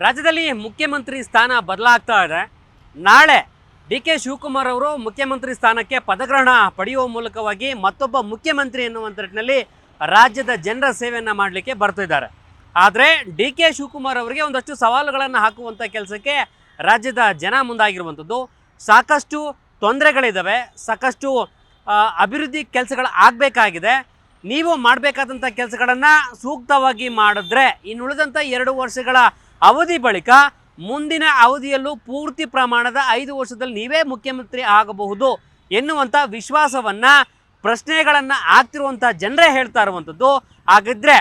ರಾಜ್ಯದಲ್ಲಿ ಮುಖ್ಯಮಂತ್ರಿ ಸ್ಥಾನ ಬದಲಾಗ್ತಾ ಇದೆ. ನಾಳೆ ಡಿ ಕೆ ಶಿವಕುಮಾರ್ ಅವರು ಮುಖ್ಯಮಂತ್ರಿ ಸ್ಥಾನಕ್ಕೆ ಪದಗ್ರಹಣ ಪಡೆಯುವ ಮೂಲಕವಾಗಿ ಮತ್ತೊಬ್ಬ ಮುಖ್ಯಮಂತ್ರಿ ಎನ್ನುವಂಥ ನಿಟ್ಟಿನಲ್ಲಿ ರಾಜ್ಯದ ಜನರ ಸೇವೆಯನ್ನು ಮಾಡಲಿಕ್ಕೆ ಬರ್ತಿದ್ದಾರೆ. ಆದರೆ ಡಿ ಕೆ ಶಿವಕುಮಾರ್ ಅವರಿಗೆ ಒಂದಷ್ಟು ಸವಾಲುಗಳನ್ನು ಹಾಕುವಂಥ ಕೆಲಸಕ್ಕೆ ರಾಜ್ಯದ ಜನ ಮುಂದಾಗಿರುವಂಥದ್ದು. ಸಾಕಷ್ಟು ತೊಂದರೆಗಳಿದ್ದಾವೆ, ಸಾಕಷ್ಟು ಅಭಿವೃದ್ಧಿ ಕೆಲಸಗಳು ಆಗಬೇಕಾಗಿದೆ. ನೀವು ಮಾಡಬೇಕಾದಂಥ ಕೆಲಸಗಳನ್ನು ಸೂಕ್ತವಾಗಿ ಮಾಡಿದ್ರೆ ಇನ್ನುಳಿದಂಥ 2 ವರ್ಷಗಳ ಅವಧಿ ಬಳಿಕ ಮುಂದಿನ ಅವಧಿಯಲ್ಲೂ ಪೂರ್ತಿ ಪ್ರಮಾಣದ 5 ವರ್ಷದಲ್ಲಿ ನೀವೇ ಮುಖ್ಯಮಂತ್ರಿ ಆಗಬಹುದು ಎನ್ನುವಂಥ ವಿಶ್ವಾಸವನ್ನು, ಪ್ರಶ್ನೆಗಳನ್ನು ಆಗ್ತಿರುವಂಥ ಜನರೇ ಹೇಳ್ತಾ ಇರುವಂಥದ್ದು. ಹಾಗಿದ್ರೆ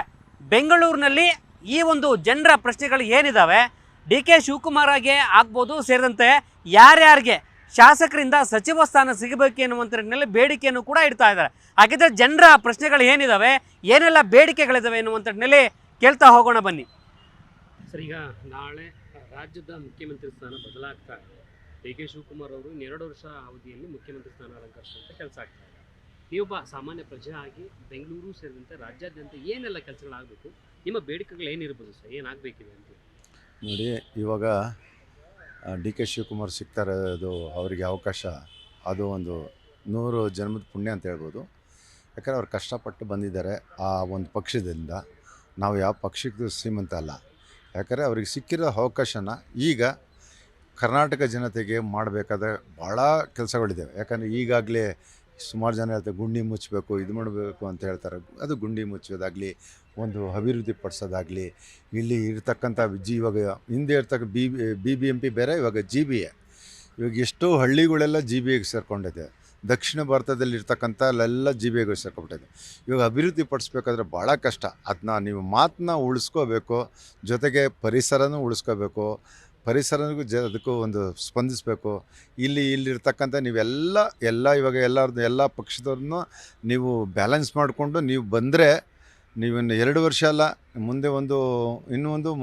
ಬೆಂಗಳೂರಿನಲ್ಲಿ ಈ ಒಂದು ಜನರ ಪ್ರಶ್ನೆಗಳು ಏನಿದ್ದಾವೆ, ಡಿ ಕೆ ಶಿವಕುಮಾರ್ಗೆ ಆಗ್ಬೋದು ಸೇರಿದಂತೆ ಯಾರ್ಯಾರಿಗೆ ಶಾಸಕರಿಂದ ಸಚಿವ ಸ್ಥಾನ ಸಿಗಬೇಕು ಎನ್ನುವಂಥ ನಿಟ್ಟಿನಲ್ಲಿ ಬೇಡಿಕೆಯನ್ನು ಕೂಡ ಇಡ್ತಾ ಇದ್ದಾರೆ. ಹಾಗಿದ್ರೆ ಜನರ ಪ್ರಶ್ನೆಗಳು ಏನಿದ್ದಾವೆ, ಏನೆಲ್ಲ ಬೇಡಿಕೆಗಳಿದ್ದಾವೆ ಎನ್ನುವಂಥ ನಿಟ್ಟಿನಲ್ಲಿ ಕೇಳ್ತಾ ಹೋಗೋಣ ಬನ್ನಿ ಸರ್. ಈಗ ನಾಳೆ ರಾಜ್ಯದ ಮುಖ್ಯಮಂತ್ರಿ ಸ್ಥಾನ ಬದಲಾಗ್ತಾ ಇದೆ. ಡಿ ಕೆ ಶಿವಕುಮಾರ್ ಅವರು 2 ವರ್ಷ ಅವಧಿಯಲ್ಲಿ ಮುಖ್ಯಮಂತ್ರಿ ಸ್ಥಾನ ಅಲಂಕರಿಸುವಂಥ ಕೆಲಸ ಆಗ್ತಾ ಇದೆ. ನೀವೊಬ್ಬ ಸಾಮಾನ್ಯ ಪ್ರಜೆ ಆಗಿ ಬೆಂಗಳೂರು ಸೇರಿದಂತೆ ರಾಜ್ಯಾದ್ಯಂತ ಏನೆಲ್ಲ ಕೆಲಸಗಳಾಗಬೇಕು, ನಿಮ್ಮ ಬೇಡಿಕೆಗಳು ಏನಿರ್ಬೋದು ಸರ್, ಏನಾಗಬೇಕಿದೆ ಅಂತ ನೋಡಿ. ಇವಾಗ ಡಿ ಕೆ ಶಿವಕುಮಾರ್ ಸಿಗ್ತಾ ಇರೋದು ಅವರಿಗೆ ಅವಕಾಶ, ಅದು ಒಂದು 100 ಜನ್ಮದ ಪುಣ್ಯ ಅಂತ ಹೇಳ್ಬೋದು. ಯಾಕಂದರೆ ಅವ್ರು ಕಷ್ಟಪಟ್ಟು ಬಂದಿದ್ದಾರೆ ಆ ಒಂದು ಪಕ್ಷದಿಂದ. ನಾವು ಯಾವ ಪಕ್ಷಕ್ಕೂ ಶ್ರೀಮಂತ ಅಲ್ಲ. ಯಾಕಂದರೆ ಅವ್ರಿಗೆ ಸಿಕ್ಕಿರೋ ಅವಕಾಶನ ಈಗ ಕರ್ನಾಟಕ ಜನತೆಗೆ ಮಾಡಬೇಕಾದ್ರೆ ಭಾಳ ಕೆಲಸಗಳಿದ್ದಾವೆ. ಯಾಕಂದರೆ ಈಗಾಗಲೇ ಸುಮಾರು ಜನ ಹೇಳ್ತಾರೆ ಗುಂಡಿ ಮುಚ್ಚಬೇಕು, ಇದು ಮಾಡಬೇಕು ಅಂತ ಹೇಳ್ತಾರೆ. ಅದು ಗುಂಡಿ ಮುಚ್ಚೋದಾಗಲಿ, ಒಂದು ಅಭಿವೃದ್ಧಿ ಪಡಿಸೋದಾಗಲಿ, ಇಲ್ಲಿ ಇರ್ತಕ್ಕಂಥ ಇವಾಗ ಹಿಂದೆ ಇರ್ತಕ್ಕ BBMP ಬೇರೆ, ಇವಾಗ GB. ಇವಾಗ ಎಷ್ಟೋ ಹಳ್ಳಿಗಳೆಲ್ಲ GB ಸೇರ್ಕೊಂಡಿದೆ. ದಕ್ಷಿಣ ಭಾರತದಲ್ಲಿ ಇರ್ತಕ್ಕಂಥ ಅಲ್ಲೆಲ್ಲ GB ಸೇರ್ಕೊಂಡ್ಬಿಟ್ಟಿದೆ. ಇವಾಗ ಅಭಿವೃದ್ಧಿ ಪಡಿಸ್ಬೇಕಾದ್ರೆ ಭಾಳ ಕಷ್ಟ. ಅದನ್ನ ನೀವು ಮಾತನ್ನ ಉಳಿಸ್ಕೋಬೇಕು, ಜೊತೆಗೆ ಪರಿಸರನೂ ಉಳಿಸ್ಕೋಬೇಕು. ಪರಿಸರನಿಗೂ ಅದಕ್ಕೂ ಒಂದು ಸ್ಪಂದಿಸಬೇಕು. ಇಲ್ಲಿರ್ತಕ್ಕಂಥ ನೀವೆಲ್ಲ ಇವಾಗ ಎಲ್ಲ ಪಕ್ಷದವ್ರನ್ನೂ ನೀವು ಬ್ಯಾಲೆನ್ಸ್ ಮಾಡಿಕೊಂಡು ನೀವು ಬಂದರೆ ನೀವಿನ್ನು 2 ವರ್ಷ ಅಲ್ಲ, ಮುಂದೆ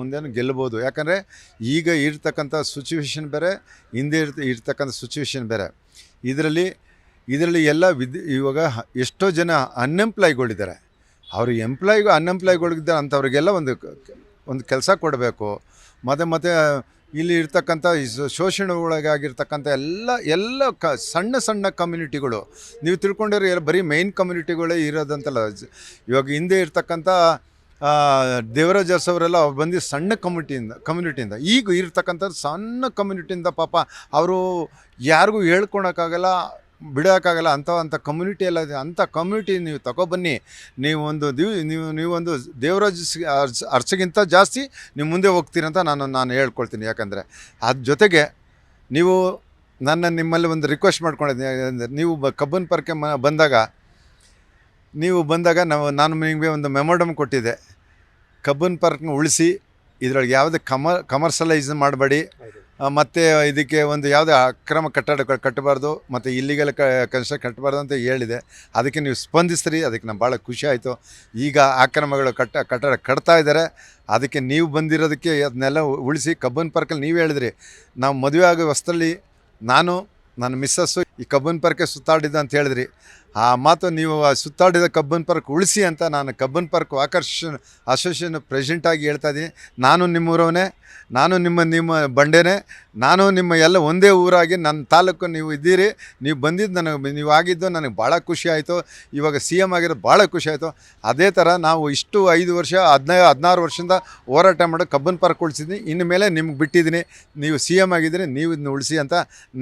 ಮುಂದೆ ಗೆಲ್ಲಬೋದು. ಯಾಕಂದರೆ ಈಗ ಇರ್ತಕ್ಕಂಥ ಸಿಚುವೇಶನ್ ಬೇರೆ, ಹಿಂದೆ ಇರ್ತಕ್ಕಂಥ ಸಿಚುವೇಶನ್ ಬೇರೆ. ಇದರಲ್ಲಿ ಎಲ್ಲ ಇವಾಗ ಎಷ್ಟೋ ಜನ ಅನ್ಎಂಪ್ಲಾಯ್ಗಳಿದ್ದಾರೆ. ಅವ್ರಿಗೆ ಅನ್ಎಂಪ್ಲಾಯ್ಗಳಿದ್ದಾರೆ ಅಂಥವ್ರಿಗೆಲ್ಲ ಒಂದು ಕೆಲಸ ಕೊಡಬೇಕು. ಮತ್ತು ಇಲ್ಲಿ ಇರ್ತಕ್ಕಂಥ ಶೋಷಣೆ ಒಳಗಾಗಿರ್ತಕ್ಕಂಥ ಎಲ್ಲ ಸಣ್ಣ ಕಮ್ಯುನಿಟಿಗಳು ನೀವು ತಿಳ್ಕೊಂಡಿರೋ ಬರೀ ಮೇನ್ ಕಮ್ಯುನಿಟಿಗಳೇ ಇರೋದಂತಲ್ಲ. ಇವಾಗ ಹಿಂದೆ ಇರ್ತಕ್ಕಂಥ ದೇವರಾಜ್ ಅರಸು ಅವರೆಲ್ಲ ಬಂದು ಸಣ್ಣ ಕಮ್ಯುನಿಟಿಯಿಂದ ಈಗ ಇರ್ತಕ್ಕಂಥ ಸಣ್ಣ ಕಮ್ಯುನಿಟಿಯಿಂದ ಪಾಪ ಅವರು ಯಾರಿಗೂ ಹೇಳ್ಕೊಳಕ್ಕಾಗಲ್ಲ, ಬಿಡೋಕ್ಕಾಗಲ್ಲ. ಅಂಥ ಕಮ್ಯುನಿಟಿ ಎಲ್ಲ ಇದೆ. ಅಂಥ ಕಮ್ಯುನಿಟಿ ನೀವು ತಗೊಬನ್ನಿ. ನೀವೊಂದು ದೇವರಾಜ್ ಅರಸಿಗಿಂತ ಜಾಸ್ತಿ ನೀವು ಮುಂದೆ ಹೋಗ್ತೀರಂತ ನಾನು ಹೇಳ್ಕೊಳ್ತೀನಿ. ಯಾಕಂದರೆ ಅದ್ರ ಜೊತೆಗೆ ನಿಮ್ಮಲ್ಲಿ ಒಂದು ರಿಕ್ವೆಸ್ಟ್ ಮಾಡ್ಕೊಂಡಿದ್ದೀನಿ. ನೀವು ಕಬ್ಬನ್ ಪಾರ್ಕ್ಗೆ ಬಂದಾಗ ನಾನು ನಿಮಗೆ ಒಂದು ಮೆಮೊರಡಮ್ ಕೊಟ್ಟಿದ್ದೆ. ಕಬ್ಬನ್ ಪಾರ್ಕ್ನ ಉಳಿಸಿ, ಇದರೊಳಗೆ ಯಾವುದೇ ಕಮರ್ಷಿಯಲೈಸ್ ಮಾಡಬೇಡಿ, ಮತ್ತು ಇದಕ್ಕೆ ಒಂದು ಯಾವುದೇ ಅಕ್ರಮ ಕಟ್ಟಡಗಳು ಕಟ್ಟಬಾರ್ದು, ಮತ್ತು ಇಲ್ಲಿಗೆಲ್ಲ ಕನ್ಸ್ಟ್ರಕ್ಷನ್ ಕಟ್ಟಬಾರ್ದು ಅಂತ ಹೇಳಿದೆ. ಅದಕ್ಕೆ ನೀವು ಸ್ಪಂದಿಸ್ರಿ. ಅದಕ್ಕೆ ನಾನು ಭಾಳ ಖುಷಿ ಆಯಿತು. ಈಗ ಆಕ್ರಮಗಳು ಕಟ್ಟಡ ಕಟ್ತಾ ಇದ್ದಾರೆ. ಅದಕ್ಕೆ ನೀವು ಬಂದಿರೋದಕ್ಕೆ ಅದನ್ನೆಲ್ಲ ಉಳಿಸಿ. ಕಬ್ಬನ್ ಪಾರ್ಕಲ್ಲಿ ನೀವು ಹೇಳಿದ್ರಿ, ನಾವು ಮದುವೆ ಆಗೋ ಹೊಸದಲ್ಲಿ ನನ್ನ ಮಿಸ್ಸಸ್ಸು ಈ ಕಬ್ಬನ್ ಪಾರ್ಕೆ ಸುತ್ತಾಡಿದ್ದು ಅಂತ ಹೇಳಿದ್ರಿ. ಆ ಮಾತು ನೀವು ಸುತ್ತಾಡಿದ ಕಬ್ಬನ್ ಪಾರ್ಕ್ ಉಳಿಸಿ ಅಂತ ನಾನು ಕಬ್ಬನ್ ಪಾರ್ಕ್ ಅಸೋಸಿಯೇಷನ್ ಪ್ರೆಸಿಡೆಂಟಾಗಿ ಹೇಳ್ತಾ ಇದ್ದೀನಿ. ನಾನು ನಿಮ್ಮೂರವನೇ, ನಾನು ನಿಮ್ಮ ಬಂಡೆನೇ, ನಾನು ನಿಮ್ಮ ಎಲ್ಲ ಒಂದೇ ಊರಾಗಿ ನನ್ನ ತಾಲೂಕು ನೀವು ಇದ್ದೀರಿ. ನೀವು ಬಂದಿದ್ದು ನೀವು ಆಗಿದ್ದು ನನಗೆ ಭಾಳ ಖುಷಿ ಆಯಿತು. ಇವಾಗ CM ಆಗಿರೋದು ಭಾಳ ಖುಷಿ ಆಯಿತು. ಅದೇ ಥರ ನಾವು 5 ವರ್ಷ 16 ವರ್ಷದಿಂದ ಹೋರಾಟ ಮಾಡೋ ಕಬ್ಬನ್ ಪಾರ್ಕ್ ಉಳಿಸಿದ್ದೀನಿ. ಇನ್ನು ಮೇಲೆ ನಿಮ್ಗೆ ಬಿಟ್ಟಿದ್ದೀನಿ. ನೀವು CM ಆಗಿದ್ದೀರಿ, ನೀವು ಇದನ್ನ ಉಳಿಸಿ ಅಂತ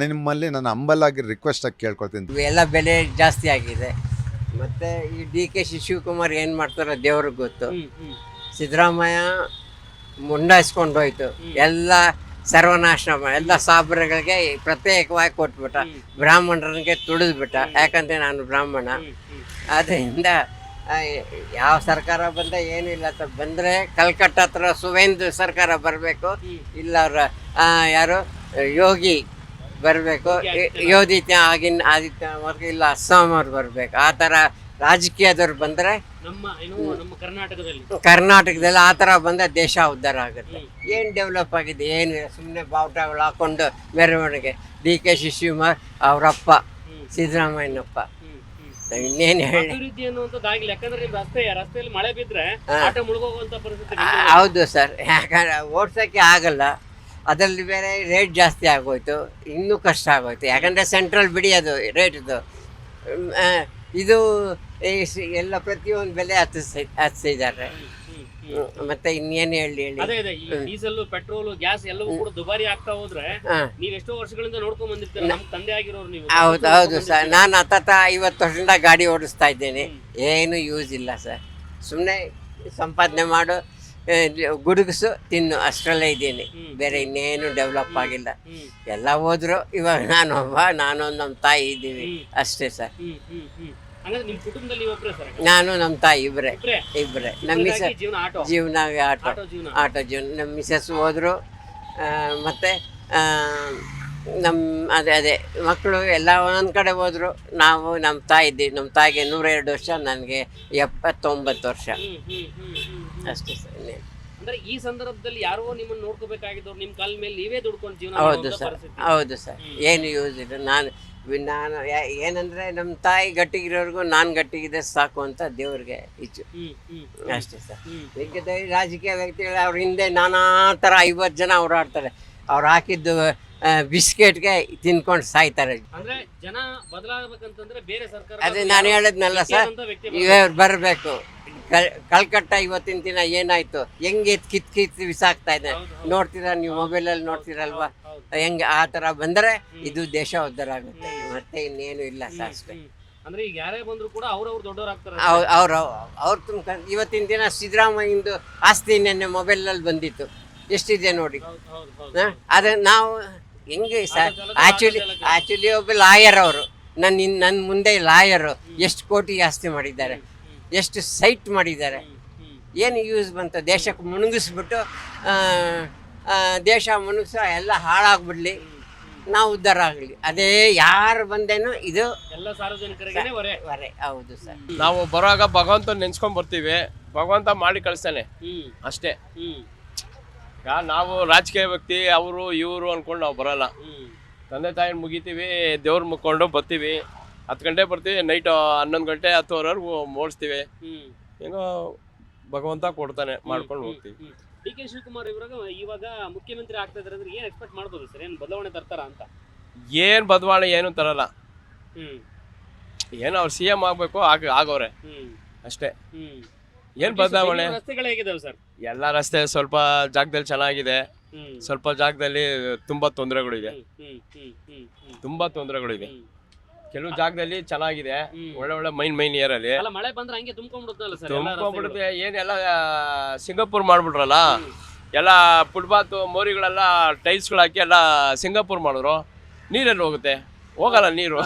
ನಿಮ್ಮಲ್ಲಿ ನಾನು ಹಂಬಲಾಗಿ ರಿಕ್ವೆಸ್ಟಾಗಿ ಕೇಳ್ಕೊಳ್ತೀನಿ. ಎಲ್ಲ ಬೆಲೆ ಜಾಸ್ತಿ ಆಗಿದೆ. ಮತ್ತು ಈ ಡಿ ಕೆ ಶಿವಕುಮಾರ್ ಏನು ಮಾಡ್ತಾರೋ ದೇವ್ರಿಗೆ ಗೊತ್ತು. ಸಿದ್ದರಾಮಯ್ಯ ಮುಂಡಾಯಿಸ್ಕೊಂಡು ಹೋಯ್ತು, ಎಲ್ಲ ಸರ್ವನಾಶ ಎಲ್ಲ ಸಾಬ್ರಗಳಿಗೆ ಪ್ರತ್ಯೇಕವಾಗಿ ಕೊಟ್ಬಿಟ್ಟ, ಬ್ರಾಹ್ಮಣರಿಗೆ ತುಳಿದ್ಬಿಟ್ಟ. ಯಾಕಂದರೆ ನಾನು ಬ್ರಾಹ್ಮಣ. ಆದ್ದರಿಂದ ಯಾವ ಸರ್ಕಾರ ಬಂದ ಏನಿಲ್ಲ ಅಂತ ಬಂದರೆ ಕಲ್ಕಟ್ಟ ಹತ್ರ ಸುವೇಂದ್ರ ಸರ್ಕಾರ ಬರಬೇಕು, ಇಲ್ಲ ಯಾರು ಯೋಗಿ ಬರಬೇಕು, ಆದಿತ್ಯ ಇಲ್ಲ ಅಸ್ಸಾಂ ಅವ್ರು ಬರಬೇಕು. ಆ ಥರ ರಾಜಕೀಯದವ್ರು ಬಂದರೆ ನಮ್ಮ ಕರ್ನಾಟಕದಲ್ಲಿ ಆ ಥರ ಬಂದರೆ ದೇಶ ಉದ್ಧಾರ ಆಗುತ್ತೆ. ಏನು ಡೆವಲಪ್ ಆಗಿದೆ? ಏನು ಸುಮ್ಮನೆ ಬಾವುಟಗಳು ಹಾಕ್ಕೊಂಡು ಮೆರವಣಿಗೆ. ಡಿ ಕೆ ಶಿವಕುಮಾರ್ ಅವರಪ್ಪ ಸಿದ್ದರಾಮಯ್ಯನಪ್ಪ ನಾವ್ ಇನ್ನೇನು ಹೇಳಿ. ಅಭಿವೃದ್ಧಿ ಅನ್ನುವಂಥದ್ದಾಗಿಲ್ಲ, ಯಾಕಂದ್ರೆ ನಿಮ್ ರಸ್ತೆಯಲ್ಲಿ ಮಳೆ ಬಿದ್ರೆ ಹಾ. ಆಟೋ ಮುಳುಗೋಗುವಂತ ಪರಿಸ್ಥಿತಿ. ಹೌದು ಸರ್, ಯಾಕಂದ್ರೆ ಓಡ್ಸೋಕ್ಕೆ ಆಗಲ್ಲ, ಅದರಲ್ಲಿ ಬೇರೆ ರೇಟ್ ಜಾಸ್ತಿ ಆಗೋಯ್ತು, ಇನ್ನೂ ಕಷ್ಟ ಆಗೋಯ್ತು. ಯಾಕಂದರೆ ಸೆಂಟ್ರಲ್ ಬಿಡಿ ಅದು ರೇಟ್ದು, ಇದು ಎಲ್ಲ ಪ್ರತಿಯೊಂದು ಬೆಲೆ ಹತ್ತಿಸಿದ್ದಾರೆ. ಮತ್ತೆ ಇನ್ನೇನು ಹೇಳಿ. ಅದೇ ಈ ಡೀಸೆಲ್, ಪೆಟ್ರೋಲ್, ಗ್ಯಾಸ್ ಎಲ್ಲವೂ ಕೂಡ ದುಬಾರಿ ಆಗ್ತಾ ಹೋದ್ರೆ ನೀವ್ ಎಷ್ಟೋ ವರ್ಷಗಳಿಂದ ನೋಡ್ಕೊಂಡ್ ಬಂದಿರ್ತೀರ, ನಮ್ ತಂದೆ ಆಗಿರೋರು ನೀವು. ಹೌದು ಸರ್, ನಾನು 50 ವರ್ಷದಿಂದ ಗಾಡಿ ಓಡಿಸ್ತಾ ಇದ್ದೇನೆ, ಏನು ಯೂಸ್ ಇಲ್ಲ ಸರ್. ಸುಮ್ಮನೆ ಸಂಪಾದನೆ ಮಾಡು, ಗುಡುಗಿಸು, ತಿನ್ನು, ಅಷ್ಟರಲ್ಲೇ ಇದ್ದೀನಿ. ಬೇರೆ ಇನ್ನೇನು ಡೆವಲಪ್ ಆಗಿಲ್ಲ. ಎಲ್ಲ ಹೋದ್ರು, ಇವಾಗ ನಾನು ನಮ್ಮ ತಾಯಿ ಇದ್ದೀವಿ ಅಷ್ಟೇ ಸರ್. ನಾನು ನಮ್ಮ ತಾಯಿ ಇಬ್ಬರೇ. ನಮ್ಮ ಮಿಸಸ್ ಜೀವನ ಆಟೋ ಜೀವನ. ನಮ್ಮ ಮಿಸಸ್ ಹೋದ್ರು, ಮತ್ತು ನಮ್ಮ ಅದೇ ಮಕ್ಕಳು ಎಲ್ಲ ಒಂದೊಂದು ಕಡೆ ಹೋದ್ರು. ನಾವು ನಮ್ಮ ತಾಯಿ ಇದ್ದೀವಿ. ನಮ್ಮ ತಾಯಿಗೆ 102 ವರ್ಷ, ನನಗೆ 79 ವರ್ಷ ಅಷ್ಟೇ ಸರ್. ಇನ್ನೇನು ಅಂದ್ರೆ ಈ ಸಂದರ್ಭದಲ್ಲಿ ಯಾರೋ ನಿಮ್ಮನ್ನು ನೋಡ್ಕೋಬೇಕಾಗಿದ್ದವ್ರು ನಿಮ್ಮ ಕಾಲ ಮೇಲೆ ನೀವೇ ದುಡ್ಕೊಂಡು ಜೀವನ. ಹೌದು ಸರ್, ಏನು ಯೂಸ್ ಇಲ್ಲ. ನಾನು ಏನಂದ್ರೆ ನಮ್ಮ ತಾಯಿ ಗಟ್ಟಿಗಿರೋರ್ಗು ನಾನು ಗಟ್ಟಿಗಿದ್ರೆ ಸಾಕು ಅಂತ ದೇವ್ರಿಗೆ ಇಚ್ಛು ಅಷ್ಟೇ ಸರ್. ಈಗ ರಾಜಕೀಯ ವ್ಯಕ್ತಿಗಳು ಅವ್ರ ಹಿಂದೆ ನಾನಾ ಥರ 50 ಜನ ಓಡಾಡ್ತಾರೆ. ಅವ್ರು ಹಾಕಿದ್ದು ಬಿಸ್ಕೆಟ್ಗೆ ತಿನ್ಕೊಂಡು ಸಾಯ್ತಾರೆ. ಅಂದ್ರೆ ಜನ ಬದಲಾಗಬೇಕಂತಂದ್ರೆ ಬೇರೆ ಸರ್ಕಾರ, ಅದೇ ನಾನು ಹೇಳಿದ್ನಲ್ಲ ಸರ್, ಇವ್ರು ಬರಬೇಕು. ಕಲ್ಕಟ್ಟ ಇವತ್ತಿನ ದಿನ ಏನಾಯ್ತು, ಹೆಂಗೆ ಕಿತ್ತು ಬಿಸಾಕ್ತಾ ಇದೆ ನೋಡ್ತೀರಾ ನೀವು, ಮೊಬೈಲಲ್ಲಿ ನೋಡ್ತೀರಲ್ವಾ, ಹೆಂಗೆ ಆ ಥರ ಬಂದರೆ ಇದು ದೇಶ ಉದ್ಧಾರ ಆಗುತ್ತೆ. ಮತ್ತೆ ಇನ್ನೇನು ಇಲ್ಲ ಸರ್ ಅಷ್ಟೇ. ಅಂದ್ರೆ ಈಗ ಯಾರೇ ಬಂದ್ರು ಕೂಡ ಅವ್ರವ್ರು ದೊಡ್ಡವರಾಗ್ತಾರೆ. ಅವ್ರು ತುಂಬ ಇವತ್ತಿನ ದಿನ ಸಿದ್ದರಾಮಯ್ಯಂದು ಆಸ್ತಿ ನೆನ್ನೆ ಮೊಬೈಲಲ್ಲಿ ಬಂದಿತ್ತು, ಎಷ್ಟಿದೆ ನೋಡಿ. ಅದೇ ನಾವು ಹೆಂಗೆ ಸರ್, ಆ್ಯಕ್ಚುಲಿ ಒಬ್ಬ ಲಾಯರ್ ಅವರು, ನನ್ನ ಮುಂದೆ ಲಾಯರು ಎಷ್ಟು ಕೋಟಿ ಆಸ್ತಿ ಮಾಡಿದ್ದಾರೆ, ಎಷ್ಟು ಸೈಟ್ ಮಾಡಿದ್ದಾರೆ. ಏನು ಯೂಸ್ ಬಂತು? ದೇಶಕ್ಕೆ ಮುಳುಗಿಸ್ಬಿಟ್ಟು ದೇಶ ಮುಳುಗಿಸ ಎಲ್ಲ ಹಾಳಾಗ್ಬಿಡ್ಲಿ, ನಾವು ಉದ್ಧಾರ ಆಗಲಿ. ಅದೇ ಯಾರು ಬಂದೇನೋ ಇದು ಎಲ್ಲ ಸಾರ್ವಜನಿಕರಿಗೆ ಹೊರೆ. ಹೌದು ಸರ್, ನಾವು ಬರುವಾಗ ಭಗವಂತ ನೆನ್ಸ್ಕೊಂಡ್ ಬರ್ತೀವಿ, ಭಗವಂತ ಮಾಡಿ ಕಳಿಸ್ತಾನೆ ಅಷ್ಟೇ. ಈಗ ನಾವು ರಾಜಕೀಯ ವ್ಯಕ್ತಿ ಅವರು ಇವರು ಅನ್ಕೊಂಡು ನಾವು ಬರಲ್ಲ. ತಂದೆ ತಾಯಿನ ಮುಗಿತೀವಿ, ದೇವ್ರ ಮುಕ್ಕೊಂಡು ಬರ್ತೀವಿ. 10 ಗಂಟೆ ಬರ್ತೀವಿ, ನೈಟ್ 11 ಗಂಟೆ 10ವರೆವರೆಗೂ ಮೋಡಿಸ್ತೀವಿ. ಏನೋ ಭಗವಂತ ಕೊಡ್ತಾನೆ, ಮಾಡ್ಕೊಂಡು ಹೋಗ್ತೀವಿ. ಡಿ ಕೆ ಶಿವಕುಮಾರ್ ಇವಾಗ ಮುಖ್ಯಮಂತ್ರಿ ಆಗ್ತಾ ಇದಾರೆ ಅಂದ್ರೆ ಏನ್ ಎಕ್ಸ್ಪೆಕ್ಟ್ ಮಾಡ್ಬೋದು ಸರ್? ಏನ್ ಬದಲಾವಣೆ ತರ್ತಾರ ಅಂತ? ಏನ್ ಬದಲಾವಣೆ ಏನು ತರಲ್ಲ. ಏನು ಅವ್ರು CM ಆಗ್ಬೇಕು, ಆಗವ್ರೆ ಅಷ್ಟೇ. ಏನ್ ಬದಲಾವಣೆ? ರಸ್ತೆಗಳು ಹೇಗಿದಾವೆ ಸರ್? ಎಲ್ಲ ರಸ್ತೆ ಸ್ವಲ್ಪ ಜಾಗದಲ್ಲಿ ಚೆನ್ನಾಗಿದೆ, ಸ್ವಲ್ಪ ಜಾಗದಲ್ಲಿ ತುಂಬಾ ತೊಂದರೆಗಳಿದೆ. ಕೆಲವು ಜಾಗದಲ್ಲಿ ಚೆನ್ನಾಗಿದೆ, ಒಳ್ಳೆ ಮೈನ್ ಇಯರ್ ಅಲ್ಲಿ ಮಳೆ ಬಂದ್ರೆ ಹಂಗೆ ತುಂಬ್ಕೊಂಡ್ಬಿಡುತ್ತೆ. ಏನೆಲ್ಲ ಸಿಂಗಾಪುರ್ ಮಾಡ್ಬಿಟ್ರಲ್ಲ, ಎಲ್ಲ ಫುಟ್ಪಾತ್ ಮೋರಿಗಳೆಲ್ಲ ಟೈಲ್ಸ್ಗಳು ಹಾಕಿ ಎಲ್ಲ ಸಿಂಗಾಪುರ್ ಮಾಡಿದ್ರು. ನೀರೆಲ್ಲಿ ಹೋಗುತ್ತೆ? ಹೋಗಲ್ಲ ನೀರು.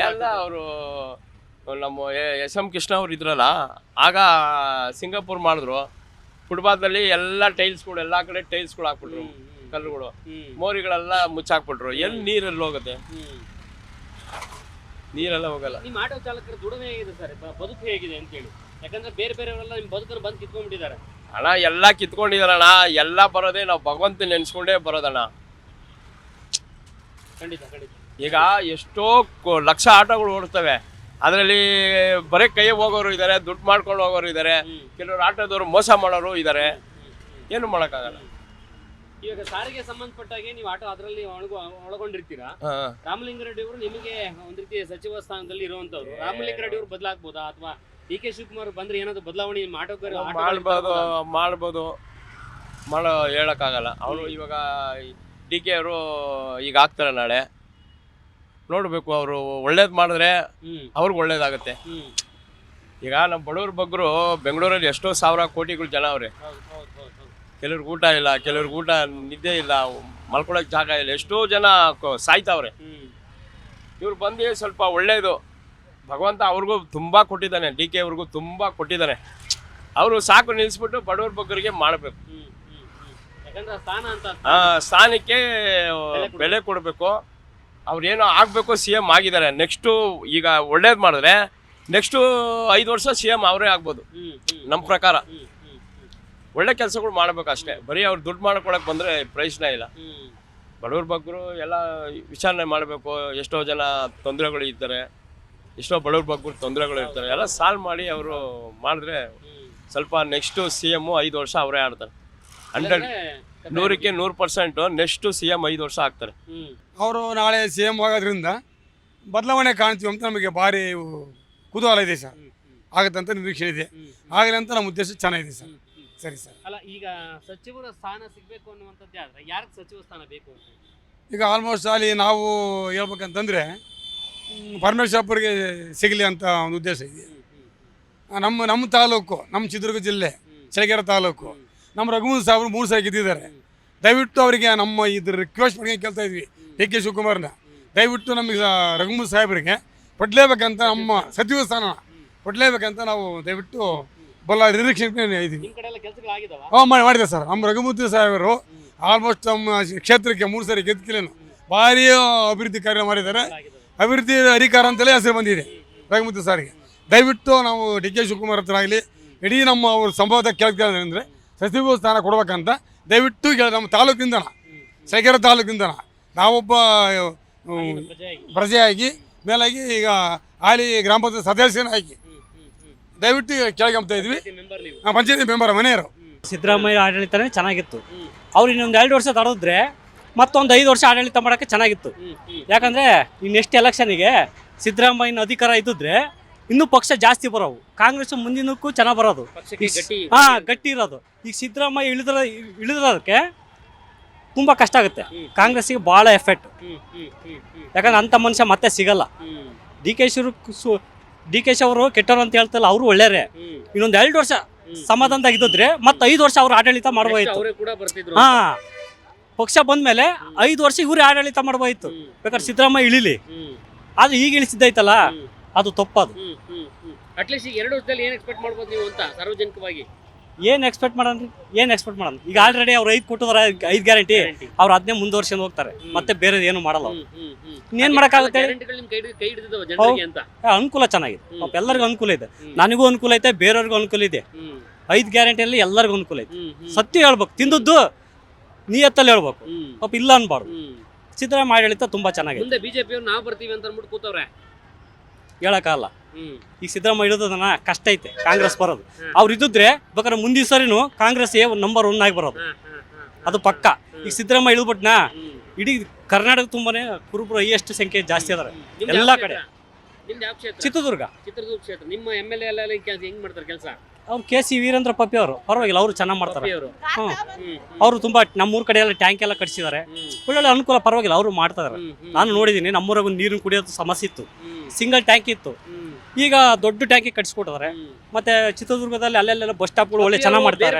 ಎಲ್ಲ ಅವರು ನಮ್ಮ SM ಕೃಷ್ಣ ಅವ್ರು ಇದ್ರಲ್ಲ, ಆಗ ಸಿಂಗಾಪುರ್ ಮಾಡಿದ್ರು. ಫುಟ್ಪಾತಲ್ಲಿ ಎಲ್ಲ ಟೈಲ್ಸ್ಗಳು, ಎಲ್ಲ ಕಡೆ ಟೈಲ್ಸ್ಗಳು ಹಾಕ್ಬಿಟ್ರು, ಕಲ್ಲುಗಳು, ಮೋರಿಗಳೆಲ್ಲ ಮುಚ್ಚಾಕ್ಬಿಟ್ರು. ಎಲ್ಲಿ ನೀರೆಲ್ಲ ಹೋಗುತ್ತೆ? ನೀರೆಲ್ಲ ಹೋಗಲ್ಲ. ನಿಮ್ಮ ಆಟೋ ಚಾಲಕರ ದುಡಿಮೆ ಹೇಗಿದೆ ಸರ್, ಬದುಕು ಹೇಗಿದೆ ಅಂತ ಹೇಳಿ? ಯಾಕಂದ್ರೆ ಬೇರೆಯವರೆಲ್ಲ ನಿಮ್ಮ ಬದುಕನ್ನು ಬಂದು ಕಿತ್ಕೊಂಡ್ಬಿಟ್ಟಿದ್ದಾರೆ. ಅಣ್ಣ ಎಲ್ಲ ಕಿತ್ಕೊಂಡಿದಾರಣ್ಣ. ಎಲ್ಲ ಬರೋದೇ ನಾವು ಭಗವಂತ ನೆನ್ಸ್ಕೊಂಡೇ ಬರೋದಣ್ಣ. ಖಂಡಿತ. ಈಗ ಎಷ್ಟೋ ಲಕ್ಷ ಆಟೋಗಳು ಓಡ್ತವೆ, ಅದರಲ್ಲಿ ಬರೀ ಕೈ ಹೋಗೋರು ಇದ್ದಾರೆ, ದುಡ್ಡು ಮಾಡ್ಕೊಂಡು ಹೋಗೋರು ಇದ್ದಾರೆ, ಕೆಲವರು ಆಟೋದವರು ಮೋಸ ಮಾಡೋರು ಇದ್ದಾರೆ. ಏನು ಮಾಡೋಕ್ಕಾಗಲ್ಲ. ಇವಾಗ ಸಾರಿಗೆ ಸಂಬಂಧಪಟ್ಟಾಗೆ ನೀವು ಆಟೋ ಅದರಲ್ಲಿ ಒಳಗೊಂಡಿರ್ತೀರಾ. ರಾಮಲಿಂಗಾರೆಡ್ಡಿ ಅವರು ನಿಮಗೆ ಒಂದ್ ರೀತಿ ಸಚಿವ ಸ್ಥಾನದಲ್ಲಿ ಇರುವಂತವ್ರು. ರಾಮಲಿಂಗಾರೆಡ್ಡಿ ಅವರು ಬದಲಾಗಬಹುದಾ, ಅಥವಾ ಡಿ ಕೆ ಶಿವಕುಮಾರ್ ಬಂದ್ರೆ ಏನಾದ್ರು ಬದಲಾವಣೆ ಮಾಡ್ಬೋದು ಹೇಳಕ್ಕಾಗಲ್ಲ. ಅವರು ಇವಾಗ DK ಅವರು ಈಗ ಆಗ್ತಾರೆ, ನಾಳೆ ನೋಡ್ಬೇಕು. ಅವರು ಒಳ್ಳೇದ್ ಮಾಡಿದ್ರೆ ಅವ್ರಿಗೆ ಒಳ್ಳೇದಾಗುತ್ತೆ. ಈಗ ನಮ್ಮ ಬಡವ್ರ ಬಗ್ಗರು ಬೆಂಗಳೂರಲ್ಲಿ ಎಷ್ಟೋ ಸಾವಿರ ಕೋಟಿಗಳು ಜನ ಅವ್ರೆ. ಕೆಲವ್ರಿಗೆ ಊಟ ಇಲ್ಲ, ಕೆಲವ್ರಿಗೆ ಊಟ ನಿದ್ದೆ ಇಲ್ಲ, ಮಲ್ಕೊಳಕ್ ಜಾಗ ಇಲ್ಲ, ಎಷ್ಟೋ ಜನ ಸಾಯ್ತಾವ್ರೆ. ಇವ್ರು ಬಂದು ಸ್ವಲ್ಪ ಒಳ್ಳೇದು, ಭಗವಂತ ಅವ್ರಿಗೂ ತುಂಬಾ ಕೊಟ್ಟಿದ್ದಾನೆ, DK ಅವ್ರಿಗೂ ತುಂಬಾ ಕೊಟ್ಟಿದ್ದಾನೆ. ಅವರು ಸಾಕು ನಿಲ್ಲಿಸ್ಬಿಟ್ಟು ಬಡವ್ರ ಬಗ್ಗರಿಗೆ ಮಾಡಬೇಕು. ಸ್ಥಾನಕ್ಕೆ ಬೆಲೆ ಕೊಡಬೇಕು. ಅವ್ರೇನೋ ಆಗಬೇಕು, CM ಆಗಿದ್ದಾರೆ. ನೆಕ್ಸ್ಟು ಈಗ ಒಳ್ಳೇದು ಮಾಡಿದ್ರೆ ನೆಕ್ಸ್ಟು 5 ವರ್ಷ CM ಅವರೇ ಆಗ್ಬೋದು ನಮ್ಮ ಪ್ರಕಾರ. ಒಳ್ಳೆ ಕೆಲಸಗಳು ಮಾಡ್ಬೇಕು ಅಷ್ಟೇ. ಬರೀ ಅವ್ರು ದುಡ್ಡು ಮಾಡ್ಕೊಳಕ್ ಬಂದ್ರೆ ಪ್ರಯೋಜನ ಇಲ್ಲ. ಬಡವ್ರ ಬಗ್ಗೆ ಎಲ್ಲ ವಿಚಾರಣೆ ಮಾಡಬೇಕು. ಎಷ್ಟೋ ಜನ ತೊಂದರೆಗಳು ಇರ್ತಾರೆ, ಎಷ್ಟೋ ಬಡವ್ರ ಬಗ್ಗೆ ತೊಂದರೆಗಳು ಇರ್ತಾರೆ, ಎಲ್ಲ ಸಾಲ್ವ್ ಮಾಡಿ ಅವರು ಮಾಡಿದ್ರೆ ಸ್ವಲ್ಪ ನೆಕ್ಸ್ಟು CM 5 ವರ್ಷ ಅವರೇ ಆಡ್ತಾರೆ. 100% ನೆಕ್ಸ್ಟು CM 5 ವರ್ಷ ಆಗ್ತಾರೆ. ಅವರು ನಾಳೆ CM ಆಗೋದ್ರಿಂದ ಬದಲಾವಣೆ ಕಾಣ್ತೀವಿ ಅಂತ ನಮಗೆ ಭಾರಿ ಕುತೂಹಲ ಇದೆ ಸರ್. ಆಗುತ್ತಂತ ನಿರೀಕ್ಷೆ ಇದೆ. ಆಗಲಿ ಅಂತ ನಮ್ಮ ಉದ್ದೇಶ ಚೆನ್ನಾಗಿದೆ ಸರ್. ಸರಿ ಸರ್. ಅಲ್ಲ, ಈಗ ಸಚಿವರ ಸ್ಥಾನ ಸಿಗಬೇಕು ಅನ್ನುವಂಥದ್ದೇ ಆದ್ರೆ ಯಾರಿಗೆ ಸಚಿವ ಸ್ಥಾನ ಬೇಕು? ಈಗ ಆಲ್ಮೋಸ್ಟ್ ಅಲ್ಲಿ ನಾವು ಹೇಳ್ಬೇಕಂತಂದರೆ ಪರಮೇಶ್ವರಪ್ಪರಿಗೆ ಸಿಗಲಿ ಅಂತ ಒಂದು ಉದ್ದೇಶ ಇದೆ. ನಮ್ಮ ತಾಲೂಕು, ನಮ್ಮ ಚಿತ್ರದುರ್ಗ ಜಿಲ್ಲೆ ಚಳ್ಳಕೆರೆ ತಾಲೂಕು, ನಮ್ಮ ರಘುಮೂರ್ತಿ ಸಾಹೇಬರು 3 ಸಾರಿ ಗೆದ್ದಿದ್ದಾರೆ. ದಯವಿಟ್ಟು ಅವರಿಗೆ ನಮ್ಮ ಇದ್ರ ರಿಕ್ವೆಸ್ಟ್ ಮಾಡಿ ಕೇಳ್ತಾ ಇದ್ವಿ, DK ಶಿವಕುಮಾರ್ನ ದಯವಿಟ್ಟು ನಮಗೆ ರಘುಮೂರ್ತಿ ಸಾಹೇಬರಿಗೆ ಕೊಡಲೇಬೇಕಂತ, ನಮ್ಮ ಸಚಿವ ಸ್ಥಾನ ಕೊಡಲೇಬೇಕಂತ ನಾವು ದಯವಿಟ್ಟು ನಿರೀಕ್ಷೆ ಇದ್ದೀವಿ. ಮಾಡಿದೆ ಸರ್. ನಮ್ಮ ರಘುಮೂರ್ತಿ ಸಾಹೇಬರು ಆಲ್ಮೋಸ್ಟ್ ನಮ್ಮ ಕ್ಷೇತ್ರಕ್ಕೆ 3 ಸಾರಿ ಗೆದ್ದಿಲ್ಲೇನು ಭಾರಿ ಅಭಿವೃದ್ಧಿ ಕಾರ್ಯ ಮಾಡಿದ್ದಾರೆ. ಅಭಿವೃದ್ಧಿ ಅಧಿಕಾರ ಅಂತಲೇ ಹೆಸರು ಬಂದಿದೆ ರಘುಮೂರ್ತಿ ಸಾರಿಗೆ. ದಯವಿಟ್ಟು ನಾವು DK ಶಿವಕುಮಾರ್ ಹತ್ರ ಆಗಲಿ ಇಡೀ ನಮ್ಮ ಅವ್ರ ಸಂಭವದ ಕೇಳ್ತಾರೆ ಸಚಿವ ಸ್ಥಾನ ಕೊಡ್ಬೇಕಂತ ದಯವಿಟ್ಟು ನಮ್ಮ ತಾಲೂಕಿಂದ, ಚಳ್ಳಕೆರೆ ತಾಲೂಕಿಂದ ನಾವೊಬ್ಬ ಪ್ರಜೆಯಾಗಿ ಮೇಲಾಗಿ ಈಗ ಹಾಲಿ ಗ್ರಾಮ ಪಂಚಾಯತ್ ಸದಸ್ಯನಾಗಿ ದಯವಿಟ್ಟು ಕೇಳ್ಕೊಂತ ಇದ್ವಿ. ಪಂಚಾಯತಿ ಮೆಂಬರ್ ಮನೆಯವರು. ಸಿದ್ದರಾಮಯ್ಯ ಆಡಳಿತನೇ ಚೆನ್ನಾಗಿತ್ತು. ಅವ್ರು ಇನ್ನೊಂದು 2 ವರ್ಷ ತಡೆದ್ರೆ ಮತ್ತೊಂದು 5 ವರ್ಷ ಆಡಳಿತ ಮಾಡೋಕ್ಕೆ ಚೆನ್ನಾಗಿತ್ತು. ಯಾಕಂದರೆ ಈ ನೆಕ್ಸ್ಟ್ ಎಲೆಕ್ಷನಿಗೆ ಸಿದ್ದರಾಮಯ್ಯನ ಅಧಿಕಾರ ಇದ್ದಿದ್ರೆ ಇನ್ನೂ ಪಕ್ಷ ಜಾಸ್ತಿ ಬರೋವು. ಕಾಂಗ್ರೆಸ್ ಮುಂದಿನಕ್ಕೂ ಚೆನ್ನಾಗಿ ಬರೋದು, ಗಟ್ಟಿ ಇರೋದು. ಈಗ ಸಿದ್ದರಾಮಯ್ಯ ಇಳಿದ್ರದಕ್ಕೆ ತುಂಬ ಕಷ್ಟ ಆಗುತ್ತೆ. ಕಾಂಗ್ರೆಸ್ಸಿಗೆ ಭಾಳ ಎಫೆಕ್ಟ್. ಯಾಕಂದ್ರೆ ಅಂಥ ಮನುಷ್ಯ ಮತ್ತೆ ಸಿಗಲ್ಲ. ಡಿ ಕೆ ಶಿ ಅವರು ಕೆಟ್ಟವರು ಅಂತ ಹೇಳ್ತಲ್ಲ, ಅವರು ಒಳ್ಳೆಯರೇ. ಇನ್ನೊಂದು 2 ವರ್ಷ ಸಮಾಧಾನದಾಗಿದ್ದರೆ ಮತ್ತೆ 5 ವರ್ಷ ಅವ್ರು ಆಡಳಿತ ಮಾಡ್ಬೋಯಿತ್ತು. ಪಕ್ಷ ಬಂದ್ಮೇಲೆ 5 ವರ್ಷ ಇವ್ರೇ ಆಡಳಿತ ಮಾಡ್ಬೋಯಿತ್ತು. ಬೇಕಾದ್ರೆ ಸಿದ್ದರಾಮಯ್ಯ ಇಳಿಲಿ, ಆದ್ರೆ ಈಗ ಇಳಿಸಿದ್ದೈತಲ್ಲ ಅದು ತಪ್ಪದು. ಅಟ್ಲೀಸ್ಟ್ ಈಗ 2 ವರ್ಷದಲ್ಲಿ ಏನು ಎಕ್ಸ್ಪೆಕ್ಟ್ ಮಾಡ್ಬೋದು ನೀವು ಅಂತ ಸಾರ್ವಜನಿಕವಾಗಿ? ಏನು ಎಕ್ಸ್ಪೆಕ್ಟ್ ಮಾಡೋಣ? ಈಗ ಆಲ್ರೆಡಿ ಅವ್ರು 5 ಕೊಟ್ಟಿದ್ದಾರೆ, 5 ಗ್ಯಾರಂಟಿ. ಅವ್ರು ಅದನ್ನೇ ಮುಂದುವರ್ಸ್ಕೊಂಡು ಹೋಗ್ತಾರೆ, ಮತ್ತೆ ಬೇರೆ ಏನು ಮಾಡಲ್ಲ. ಇನ್ನೇನು ಮಾಡೋಕ್ಕಾಗುತ್ತೆ? ಅನುಕೂಲ ಚೆನ್ನಾಗಿದೆ, ಎಲ್ಲರಿಗೂ ಅನುಕೂಲ ಇದೆ. ನನಗೂ ಅನುಕೂಲ ಐತೆ, ಬೇರೆಯವ್ರಿಗೂ ಅನುಕೂಲ ಇದೆ. 5 ಗ್ಯಾರಂಟಿಯಲ್ಲಿ ಎಲ್ಲರಿಗೂ ಅನುಕೂಲ ಐತೆ. ಸತ್ಯ ಹೇಳ್ಬೇಕು, ತಿಂದದ್ದು ನಿಯತ್ತಲ್ಲಿ ಹೇಳ್ಬೇಕು, ಪಾಪ ಇಲ್ಲ ಅನ್ಬಾರ್ದು. ಸಿದ್ದರಾಮಯ್ಯ ಆಡಳಿತ ತುಂಬಾ ಚೆನ್ನಾಗಿದೆ. ಬಿಜೆಪಿಯವ್ರು ನಾವು ಬರ್ತೀವಿ ಅಂತ ಅಂದ್ಬಿಟ್ಟು ಕೂತವ್ರೆ, ಹೇಳಕ್ಕಾಗಲ್ಲ. ಈಗ ಸಿದ್ದರಾಮಯ್ಯ ಇಡೋದನ್ನ ಕಷ್ಟ ಐತೆ ಕಾಂಗ್ರೆಸ್ ಬರೋದು. ಅವ್ರು ಇದ್ದಿದ್ರೆ ಬೇಕಾದ್ರೆ ಮುಂದಿನ ಸರಿನೂ ಕಾಂಗ್ರೆಸ್ ನಂಬರ್ 1 ಆಗಿ ಬರೋದು, ಅದು ಪಕ್ಕ. ಈಗ ಸಿದ್ದರಾಮಯ್ಯ ಇಳಿದ್ಬಿಟ್ನಾ ಇಡೀ ಕರ್ನಾಟಕ ತುಂಬಾನೇ ಕುರುಬರು ಹೈಯೆಸ್ಟ್ ಸಂಖ್ಯೆ ಜಾಸ್ತಿ ಅದಾರೆ ಎಲ್ಲ ಕಡೆ. ಚಿತ್ರದುರ್ಗ ಕ್ಷೇತ್ರ. ನಿಮ್ಮ MLA ಎಲ್ಲ ಹೆಂಗ್ ಮಾಡ್ತಾರೆ ಕೆಲಸ? ಅವ್ರು KC ವೀರೇಂದ್ರ ಪಪ್ಪಿ ಅವರು ಪರವಾಗಿಲ್ಲ, ಅವರು ಚೆನ್ನಾಗಿ ಮಾಡ್ತಾರೆ. ಅವರು ತುಂಬಾ ನಮ್ಮೂರ ಕಡೆ ಎಲ್ಲ ಟ್ಯಾಂಕ್ ಎಲ್ಲ ಕಟ್ಸಿದ್ದಾರೆ, ಒಳ್ಳೊಳ್ಳೆ ಅನುಕೂಲ, ಪರವಾಗಿಲ್ಲ, ಅವರು ಮಾಡ್ತಾ ಇದಾರೆ. ನಾನು ನೋಡಿದ್ದೀನಿ, ನಮ್ಮೂರಾಗ ನೀರಿನ ಕುಡಿಯೋದು ಸಮಸ್ಯೆ ಇತ್ತು, ಸಿಂಗಲ್ ಟ್ಯಾಂಕ್ ಇತ್ತು, ಈಗ ದೊಡ್ಡ ಟ್ಯಾಂಕಿ ಕಟ್ಸಿಕೊಟ್ಟಿದ್ದಾರೆ. ಮತ್ತೆ ಚಿತ್ರದುರ್ಗದಲ್ಲಿ ಅಲ್ಲೆಲ್ಲ ಬಸ್ ಸ್ಟಾಪ್ಗಳು ಒಳ್ಳೆ ಚೆನ್ನಾಗಿ ಮಾಡ್ತಾರೆ.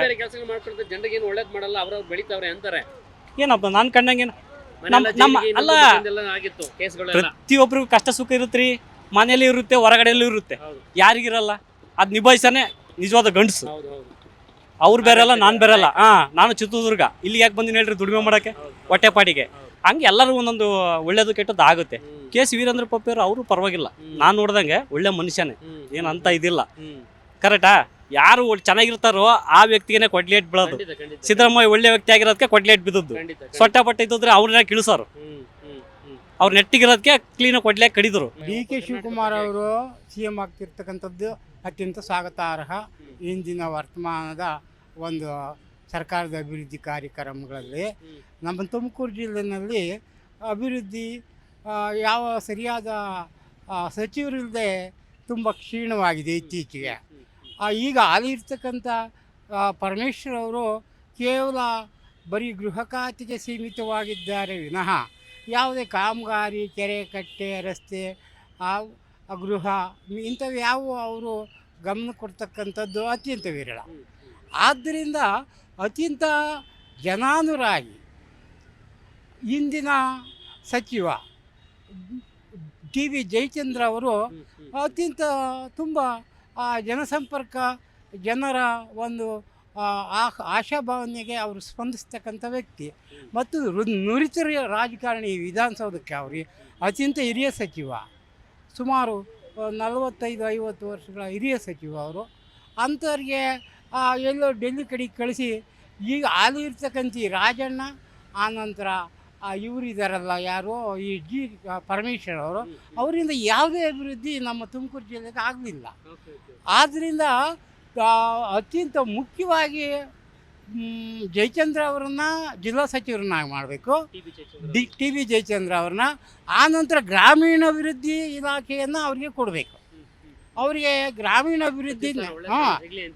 ಜನರಿಗೆ ಏನು ಒಳ್ಳೇದು ಮಾಡಲ್ಲ, ಅವ್ರವ್ರು ಬೆಳಿತಾವ್ರೆ ಅಂತಾರೆ. ಏನಪ್ಪ ನಾನು ಕಂಡಂಗೆ ನಮ್ಮ ಅಲ್ಲ, ಪ್ರತಿಯೊಬ್ಬರಿಗೂ ಕಷ್ಟ ಸುಖ ಇರುತ್ತ್ರಿ. ಮನೆಯಲ್ಲಿ ಇರುತ್ತೆ, ಹೊರಗಡೆಯಲ್ಲೂ ಇರುತ್ತೆ, ಯಾರಿಗಿರಲ್ಲ. ಅದ್ ನಿಭಾಯಿಸನೆ ನಿಜವಾದ ಗಂಡಸು. ಅವ್ರು ಬೇರೆಲ್ಲ, ನಾನು ಬೇರೆಲ್ಲ. ನಾನು ಚಿತ್ರದುರ್ಗ, ಇಲ್ಲಿ ಯಾಕೆ ಬಂದಿನಿ ಹೇಳ್ರಿ, ದುಡಿಮೆ ಮಾಡಕ್ಕೆ, ಹೊಟ್ಟೆಪಾಡಿಗೆ. ಹಂಗೆ ಎಲ್ಲರೂ ಒಂದೊಂದು ಒಳ್ಳೇದು ಕೆಟ್ಟದ್ದು ಆಗುತ್ತೆ. KC ವೀರೇಂದ್ರ ಪಪ್ಪಿ ಅವರು ಪರವಾಗಿಲ್ಲ, ನಾನು ನೋಡ್ದಂಗೆ ಒಳ್ಳೆ ಮನುಷ್ಯನೇ, ಏನಂತ ಇದಿಲ್ಲ. ಕರೆಕ್ಟಾ? ಯಾರು ಚೆನ್ನಾಗಿರ್ತಾರೋ ಆ ವ್ಯಕ್ತಿಗೆ ಕೊಡ್ಲೇಟ್ ಬೀಳೋದು. ಸಿದ್ದರಾಮಯ್ಯ ಒಳ್ಳೆ ವ್ಯಕ್ತಿ ಆಗಿರೋದಕ್ಕೆ ಕೊಡ್ಲೇಟ್ ಬಿದ್ದದ್ದು. ಸೊಟ್ಟ ಪಟ್ಟ ಇದ್ದಿದ್ರೆ ಅವ್ರನ್ನ ಕಿಳಿಸೋರು, ಅವ್ರು ನೆಟ್ಟಿಗಿರೋದಕ್ಕೆ ಕ್ಲೀನಾಗಿ ಕೊಡ್ಲೇಟ್ ಕಡಿದ್ರು. DK ಶಿವಕುಮಾರ್ ಅವರು CM ಆಗ್ತಿರ್ತಕ್ಕಂಥದ್ದು ಅತ್ಯಂತ ಸ್ವಾಗತಾರ್ಹ. ಇಂದಿನ ವರ್ತಮಾನದ ಒಂದು ಸರ್ಕಾರದ ಅಭಿವೃದ್ಧಿ ಕಾರ್ಯಕ್ರಮಗಳಲ್ಲಿ ನಮ್ಮ ತುಮಕೂರು ಜಿಲ್ಲೆಯಲ್ಲಿ ಅಭಿವೃದ್ಧಿ ಯಾವ ಸರಿಯಾದ ಸಚಿವರಿಲ್ಲದೆ ತುಂಬ ಕ್ಷೀಣವಾಗಿದೆ ಇತ್ತೀಚೆಗೆ. ಈಗ ಅಲ್ಲಿರ್ತಕ್ಕಂಥ ಪರಮೇಶ್ವರ್ ಅವರು ಕೇವಲ ಬರೀ ಗೃಹ ಖಾತೆಗೆ ಸೀಮಿತವಾಗಿದ್ದಾರೆ ವಿನಃ ಯಾವುದೇ ಕಾಮಗಾರಿ, ಕೆರೆ ಕಟ್ಟೆ, ರಸ್ತೆ, ಗೃಹ ಇಂಥವು ಯಾವುವು ಅವರು ಗಮನ ಕೊಡ್ತಕ್ಕಂಥದ್ದು ಅತ್ಯಂತ ವಿರಳ. ಆದ್ದರಿಂದ ಅತ್ಯಂತ ಜನಾನುರಾಗಿ ಇಂದಿನ ಸಚಿವ TV ಜಯಚಂದ್ರ ಅವರು ಅತ್ಯಂತ ತುಂಬ ಜನಸಂಪರ್ಕ, ಜನರ ಒಂದು ಆಶಾಭಾವನೆಗೆ ಅವರು ಸ್ಪಂದಿಸ್ತಕ್ಕಂಥ ವ್ಯಕ್ತಿ ಮತ್ತು ನುರಿತ ರಾಜಕಾರಣಿ. ವಿಧಾನಸೌಧಕ್ಕೆ ಅವರು ಅತ್ಯಂತ ಹಿರಿಯ ಸಚಿವ, ಸುಮಾರು 45-50 ವರ್ಷಗಳ ಹಿರಿಯ ಸಚಿವ ಅವರು. ಅಂಥವ್ರಿಗೆ ಎಲ್ಲೋ ಡೆಲ್ಲಿ ಕಡೆಗೆ ಕಳಿಸಿ ಈಗ ಹಾಲಿ ಇರ್ತಕ್ಕಂಥ ರಾಜಣ್ಣ, ಆನಂತರ ಇವರು ಇದ್ದಾರಲ್ಲ ಯಾರು ಈ ಪರಮೇಶ್ವರ್ ಅವರು, ಅವರಿಂದ ಯಾವುದೇ ಅಭಿವೃದ್ಧಿ ನಮ್ಮ ತುಮಕೂರು ಜಿಲ್ಲೆಗೆ ಆಗಲಿಲ್ಲ. ಆದ್ದರಿಂದ ಅತ್ಯಂತ ಮುಖ್ಯವಾಗಿ ಜಯಚಂದ್ರ ಅವರನ್ನ ಜಿಲ್ಲಾ ಸಚಿವರನ್ನಾಗಿ ಮಾಡಬೇಕು, ಟಿ ಬಿ ಜಯಚಂದ್ರ ಅವ್ರನ್ನ. ಆನಂತರ ಗ್ರಾಮೀಣಾಭಿವೃದ್ಧಿ ಇಲಾಖೆಯನ್ನು ಅವರಿಗೆ ಕೊಡಬೇಕು. ಅವರಿಗೆ ಗ್ರಾಮೀಣಾಭಿವೃದ್ಧಿ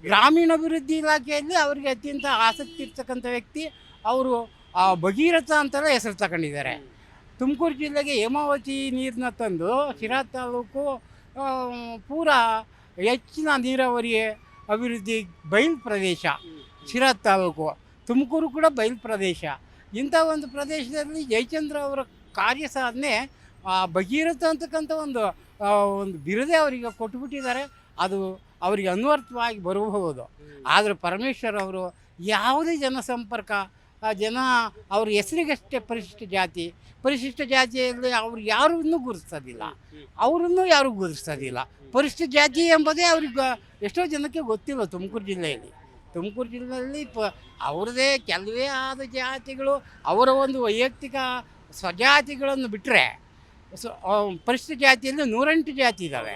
ಗ್ರಾಮೀಣಾಭಿವೃದ್ಧಿ ಇಲಾಖೆಯಲ್ಲಿ ಅವರಿಗೆ ಅತ್ಯಂತ ಆಸಕ್ತಿ ಇರ್ತಕ್ಕಂಥ ವ್ಯಕ್ತಿ ಅವರು. ಭಗೀರಥ ಅಂತೆಲ್ಲ ಹೆಸರು ತಗೊಂಡಿದ್ದಾರೆ. ತುಮಕೂರು ಜಿಲ್ಲೆಗೆ ಹೇಮಾವತಿ ನೀರನ್ನ ತಂದು ಶಿರಾ ತಾಲೂಕು ಪೂರಾ ಹೆಚ್ಚಿನ ನೀರಾವರಿ ಅಭಿವೃದ್ಧಿ ಬಯಲು ಪ್ರದೇಶ. ಶಿರಾ ತಾಲೂಕು, ತುಮಕೂರು ಕೂಡ ಬಯಲು ಪ್ರದೇಶ. ಇಂಥ ಒಂದು ಪ್ರದೇಶದಲ್ಲಿ ಜಯಚಂದ್ರ ಅವರ ಕಾರ್ಯ ಸಾಧನೆ ಭಗೀರಥ ಅಂತಕ್ಕಂಥ ಒಂದು ಬಿರುದೇ ಅವರಿಗೆ ಕೊಟ್ಟುಬಿಟ್ಟಿದ್ದಾರೆ. ಅದು ಅವರಿಗೆ ಅನ್ವರ್ಥವಾಗಿ ಬರಬಹುದು. ಆದರೆ ಪರಮೇಶ್ವರ್ ಅವರು ಯಾವುದೇ ಜನಸಂಪರ್ಕ ಅವ್ರ ಹೆಸರಿಗಷ್ಟೇ ಪರಿಶಿಷ್ಟ ಜಾತಿಯಲ್ಲಿ ಅವ್ರು ಯಾರನ್ನೂ ಗುರುತಿಸೋದಿಲ್ಲ, ಅವರನ್ನು ಯಾರೂ ಗುರುತಿಸೋದಿಲ್ಲ. ಪರಿಶಿಷ್ಟ ಜಾತಿ ಎಂಬುದೇ ಅವ್ರಿಗೆ ಎಷ್ಟೋ ಜನಕ್ಕೆ ಗೊತ್ತಿಲ್ಲ. ತುಮಕೂರು ಜಿಲ್ಲೆಯಲ್ಲಿ ಅವ್ರದ್ದೇ ಕೆಲವೇ ಆದ ಜಾತಿಗಳು, ಅವರ ಒಂದು ವೈಯಕ್ತಿಕ ಸ್ವಜಾತಿಗಳನ್ನು ಬಿಟ್ಟರೆ ಪರಿಶಿಷ್ಟ ಜಾತಿಯಲ್ಲಿ 108 ಜಾತಿ ಇದ್ದಾವೆ.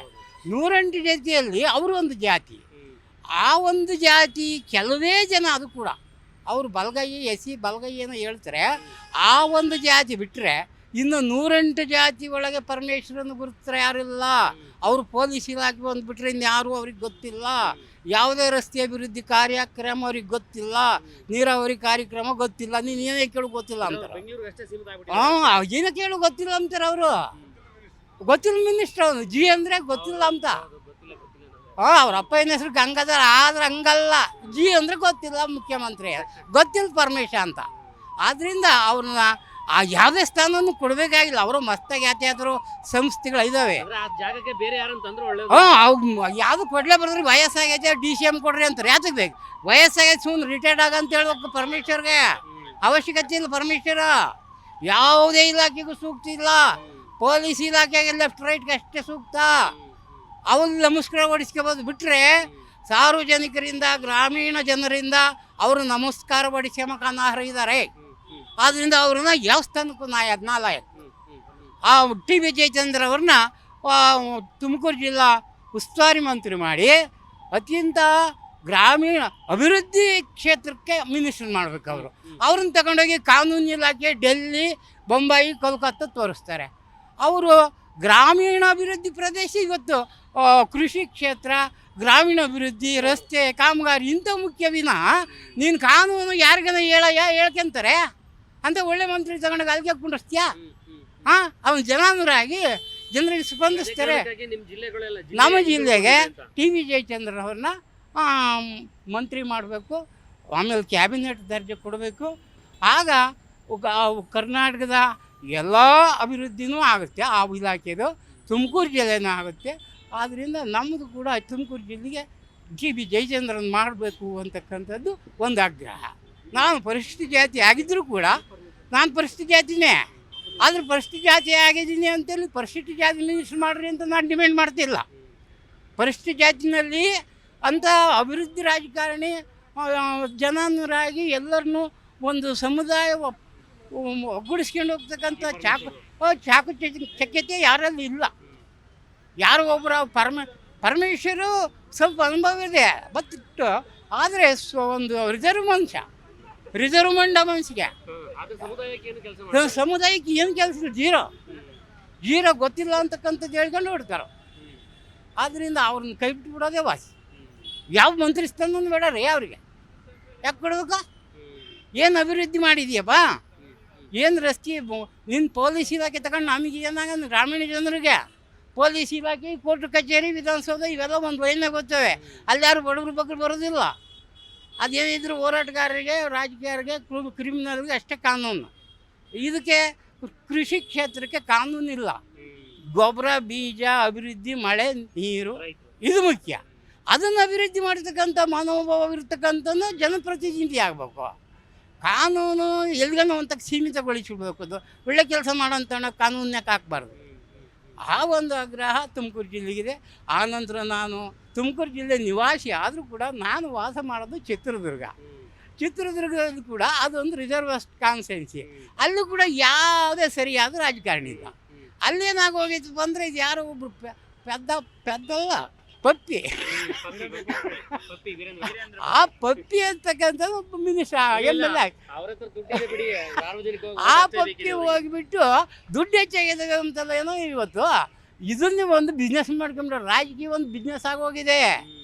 108 ಜಾತಿಯಲ್ಲಿ ಅವರು ಒಂದು ಜಾತಿ. ಆ ಒಂದು ಜಾತಿ ಕೆಲವೇ ಜನ, ಅದು ಕೂಡ ಅವರು ಬಲಗೈ ಬಲಗೈ ಏನೋ ಹೇಳ್ತಾರೆ. ಆ ಒಂದು ಜಾತಿ ಬಿಟ್ಟರೆ ಇನ್ನು 108 ಜಾತಿ ಒಳಗೆ ಪರಮೇಶ್ವರನ್ನು ಗುರುತಿಸ್ತಾರೆ ಯಾರಿಲ್ಲ. ಅವರು ಪೊಲೀಸ್ ಇಲಾಖೆ ಬಂದುಬಿಟ್ರೆ ಇನ್ಯಾರೂ ಅವ್ರಿಗೆ ಗೊತ್ತಿಲ್ಲ. ಯಾವುದೇ ರಸ್ತೆ ಅಭಿವೃದ್ಧಿ ಕಾರ್ಯಕ್ರಮ ಅವ್ರಿಗೆ ಗೊತ್ತಿಲ್ಲ, ನೀರಾವರಿ ಕಾರ್ಯಕ್ರಮ ಗೊತ್ತಿಲ್ಲ. ನೀನು ಏನೇ ಕೇಳು ಗೊತ್ತಿಲ್ಲ ಅಂತಾರೆ. ಏನೇ ಕೇಳು ಗೊತ್ತಿಲ್ಲ ಅಂತಾರೆ ಅವರು. ಗೊತ್ತಿಲ್ಲ ಮಿನಿಸ್ಟರ್ ಅವನು ಜಿ ಅಂದರೆ ಗೊತ್ತಿಲ್ಲ ಅಂತ. ಅವ್ರ ಅಪ್ಪನ ಹೆಸರು ಗಂಗಾಧರ, ಆದ್ರೆ ಹಂಗಲ್ಲ. ಜಿ ಅಂದರೆ ಗೊತ್ತಿಲ್ಲ ಮುಖ್ಯಮಂತ್ರಿ, ಗೊತ್ತಿಲ್ಲ ಪರಮೇಶ ಅಂತ. ಆದ್ದರಿಂದ ಅವ್ರನ್ನ ಯಾವುದೇ ಸ್ಥಾನವನ್ನು ಕೊಡಬೇಕಾಗಿಲ್ಲ. ಅವರು ಮಸ್ತಾಗಿ ಯಾತ್ಯಾದ್ರು ಸಂಸ್ಥೆಗಳು ಇದ್ದಾವೆ. ಯಾವುದು ಕೊಡಲೇ ಬರೋದ್ರಿ. ವಯಸ್ಸಾಗೈತೆ DCM ಕೊಡ್ರಿ ಅಂತಾರೆ. ಯಾತಕ್ಕೆ ಬೇಕು? ವಯಸ್ಸಾಗೈತೆ ಸುಮ್ಮನೆ ರಿಟೈರ್ಡ್ ಆಗಂತ ಹೇಳ್ಬೇಕು ಪರಮೇಶ್ವರ್ಗೆ. ಅವಶ್ಯಕತೆ ಇಲ್ಲ ಪರಮೇಶ್ವರ. ಯಾವುದೇ ಇಲಾಖೆಗೂ ಸೂಕ್ತ ಇಲ್ಲ. ಪೊಲೀಸ್ ಇಲಾಖೆಗೆ ಲೆಫ್ಟ್ ರೈಟ್ಗೆ ಅಷ್ಟೇ ಸೂಕ್ತ. ಅವ್ರು ನಮಸ್ಕಾರ ಹೊಡಿಸ್ಕೋಬೋದು. ಬಿಟ್ಟರೆ ಸಾರ್ವಜನಿಕರಿಂದ, ಗ್ರಾಮೀಣ ಜನರಿಂದ ಅವರು ನಮಸ್ಕಾರ ಹೊಡಿಸ್ಕೊಂಬಕ್ಕೆ ಅನರ್ಹರಿದ್ದಾರೆ. ಆದ್ದರಿಂದ ಅವ್ರನ್ನ ಯಾವ ಸ್ಥಾನಕ್ಕೂ ನಾಲಾಯಕ. ಆ ಟಿ ಬಿ ಜಯಚಂದ್ರ ಅವ್ರನ್ನ ತುಮಕೂರು ಜಿಲ್ಲಾ ಉಸ್ತುವಾರಿ ಮಂತ್ರಿ ಮಾಡಿ ಅತ್ಯಂತ ಗ್ರಾಮೀಣ ಅಭಿವೃದ್ಧಿ ಕ್ಷೇತ್ರಕ್ಕೆ ಮಿನಿಸ್ಟರ್ ಮಾಡಬೇಕು. ಅವ್ರನ್ನ ತಗೊಂಡೋಗಿ ಕಾನೂನು ಇಲಾಖೆ ಡೆಲ್ಲಿ, ಬೊಂಬಾಯಿ, ಕೋಲ್ಕತ್ತಾ ತೋರಿಸ್ತಾರೆ. ಅವರು ಗ್ರಾಮೀಣಾಭಿವೃದ್ಧಿ ಪ್ರದೇಶ ಇವತ್ತು ಕೃಷಿ ಕ್ಷೇತ್ರ, ಗ್ರಾಮೀಣಾಭಿವೃದ್ಧಿ, ರಸ್ತೆ ಕಾಮಗಾರಿ ಇಂಥ ಮುಖ್ಯ ವಿನಃ ನೀನು ಕಾನೂನು ಯಾರಿಗನ ಹೇಳ್ಕೊಂತಾರೆ ಅಂತ ಒಳ್ಳೆ ಮಂತ್ರಿ ತಗೊಂಡಾಗ ಅಲ್ಲಿಗೆ ಕುಂಡಿಸ್ತೀಯಾ? ಅವನು ಜನಾನುರಾಗಿ ಜನರಿಗೆ ಸ್ಪಂದಿಸ್ತಾರೆ. ನಮ್ಮ ಜಿಲ್ಲೆಗೆ ಟಿ ಬಿ ಜಯಚಂದ್ರ ಅವ್ರನ್ನ ಮಂತ್ರಿ ಮಾಡಬೇಕು. ಆಮೇಲೆ ಕ್ಯಾಬಿನೆಟ್ ದರ್ಜೆ ಕೊಡಬೇಕು. ಆಗ ಕರ್ನಾಟಕದ ಎಲ್ಲ ಅಭಿವೃದ್ಧಿನೂ ಆಗುತ್ತೆ. ಆ ಇಲಾಖೆದು ತುಮಕೂರು ಜಿಲ್ಲೆನೂ ಆಗುತ್ತೆ. ಆದ್ದರಿಂದ ನಮ್ಮದು ಕೂಡ ತುಮಕೂರು ಜಿಲ್ಲೆಗೆ ಟಿ ಬಿ ಜಯಚಂದ್ರನ್ ಮಾಡಬೇಕು ಅಂತಕ್ಕಂಥದ್ದು ಒಂದು ಆಗ್ರಹ. ನಾನು ಪರಿಶಿಷ್ಟ ಜಾತಿ ಆಗಿದ್ದರೂ ಕೂಡ ನಾನು ಪರಿಶಿಷ್ಟ ಜಾತಿನೇ. ಆದರೆ ಪರಿಶಿಷ್ಟ ಜಾತಿ ಆಗಿದ್ದೀನಿ ಅಂತೇಳಿ ಪರಿಶಿಷ್ಟ ಜಾತಿ ಮಿನಿಸ್ಟರ್ ಮಾಡಿರಿ ಅಂತ ನಾನು ಡಿಮ್ಯಾಂಡ್ ಮಾಡ್ತಿಲ್ಲ. ಪರಿಶಿಷ್ಟ ಜಾತಿನಲ್ಲಿ ಅಂಥ ಅಭಿವೃದ್ಧಿ ರಾಜಕಾರಣಿ ಜನಾನುರಾಗಿ ಎಲ್ಲರನ್ನೂ ಒಂದು ಸಮುದಾಯ ಒಗ್ಗೂಡಿಸ್ಕೊಂಡು ಹೋಗ್ತಕ್ಕಂಥ ಚಾಕು ಚಕ್ಯತೆ ಯಾರಲ್ಲಿ ಇಲ್ಲ. ಯಾರು ಒಬ್ಬರು ಪರಮೇಶ್ವರು ಸ್ವಲ್ಪ ಅನುಭವ ಇದೆ ಬತ್ತಿಟ್ಟು, ಆದರೆ ಒಂದು ರಿಸರ್ವ್ ಮನುಷ್ಯಗೆ ಸಮುದಾಯಕ್ಕೆ ಏನು ಕೆಲಸ ಇಲ್ಲ. ಜೀರೋ ಗೊತ್ತಿಲ್ಲ ಅಂತಕ್ಕಂಥದ್ದು ಹೇಳ್ಕೊಂಡು ಹೊಡ್ತಾರೆ. ಆದ್ದರಿಂದ ಅವ್ರನ್ನ ಕೈ ಬಿಟ್ಟು ಬಿಡೋದೇ ವಾಸಿ. ಯಾವ ಮಂತ್ರಿ ಸ್ಥಾನನೂ ಬೇಡ ರೀ ಅವ್ರಿಗೆ. ಯಾಕೆ ಕೊಡ್ಬೇಕು? ಏನು ಅಭಿವೃದ್ಧಿ ಮಾಡಿದೀಯಪ್ಪ? ಏನು ರಸ್ತೆ? ನಿನ್ನ ಪೊಲೀಸ್ ಇಲಾಖೆ ತಗೊಂಡು ನಮಗೆ ಏನಾಗ ಗ್ರಾಮೀಣ ಜನರಿಗೆ ಪೊಲೀಸ್ ಇಲಾಖೆ, ಕೋರ್ಟ್ ಕಚೇರಿ, ವಿಧಾನಸೌಧ ಇವೆಲ್ಲ ಒಂದು ಲೈನಾಗ ಗೊತ್ತವೆ. ಅಲ್ಲಿ ಯಾರು ಬಡವ್ರ ಬಗ್ಗೆ ಬರೋದಿಲ್ಲ. ಅದೇನಿದ್ರು ಹೋರಾಟಗಾರರಿಗೆ, ರಾಜಕೀಯರಿಗೆ, ಕ್ರಿಮಿನಲ್ಗೆ ಅಷ್ಟೇ ಕಾನೂನು. ಇದಕ್ಕೆ ಕೃಷಿ ಕ್ಷೇತ್ರಕ್ಕೆ ಕಾನೂನಿಲ್ಲ. ಗೊಬ್ಬರ, ಬೀಜ, ಅಭಿವೃದ್ಧಿ, ಮಳೆ, ನೀರು ಇದು ಮುಖ್ಯ. ಅದನ್ನು ಅಭಿವೃದ್ಧಿ ಮಾಡತಕ್ಕಂಥ ಮನೋಭಾವ ಇರ್ತಕ್ಕಂಥ ಜನಪ್ರತಿನಿಧಿ ಆಗಬೇಕು. ಕಾನೂನು ಎಲ್ಗನೋ ಅಂತ ಸೀಮಿತಗೊಳಿಸಬೇಕು. ಒಳ್ಳೆ ಕೆಲಸ ಮಾಡೋಂಥ ಕಾನೂನ್ಯಾಕೆ ಹಾಕಬಾರ್ದು. ಆ ಒಂದು ಆಗ್ರಹ ತುಮಕೂರು ಜಿಲ್ಲೆಗಿದೆ. ಆನಂತರ ನಾನು ತುಮಕೂರು ಜಿಲ್ಲೆ ನಿವಾಸಿ ಆದರೂ ಕೂಡ ನಾನು ವಾಸ ಮಾಡೋದು ಚಿತ್ರದುರ್ಗ. ಚಿತ್ರದುರ್ಗದಲ್ಲಿ ಕೂಡ ಅದೊಂದು ರಿಸರ್ವ್ ಕಾನ್ಸ್ಟಿಟ್ಯೂನ್ಸಿ. ಅಲ್ಲೂ ಕೂಡ ಯಾವುದೇ ಸರಿಯಾದ ರಾಜಕಾರಣಿ ಇಲ್ಲ. ಅಲ್ಲೇನಾಗೋಗಿತ್ತು ಅಂದರೆ ಇದು ಯಾರೋ ಒಬ್ಬರು ಪೆದ್ದಲ್ಲ ಪಪ್ಪಿ, ಆ ಪಪ್ಪಿ ಅಂತಕ್ಕಂಥದ್ದು ಒಬ್ಬ ಮಿನಿಸ್ಟರ್ MLA. ಆ ಪಪ್ಪಿ ಹೋಗಿಬಿಟ್ಟು ದುಡ್ಡು ಹೆಚ್ಚಾಗಿದೆ ಅಂತಲ್ಲ ಏನೋ ಇವತ್ತು ಇದನ್ನೇ ಒಂದು ಬಿಸ್ನೆಸ್ ಮಾಡ್ಕೊಂಡ್ರೆ ರಾಜಕೀಯ ಒಂದು ಬಿಸ್ನೆಸ್ ಆಗೋಗಿದೆ.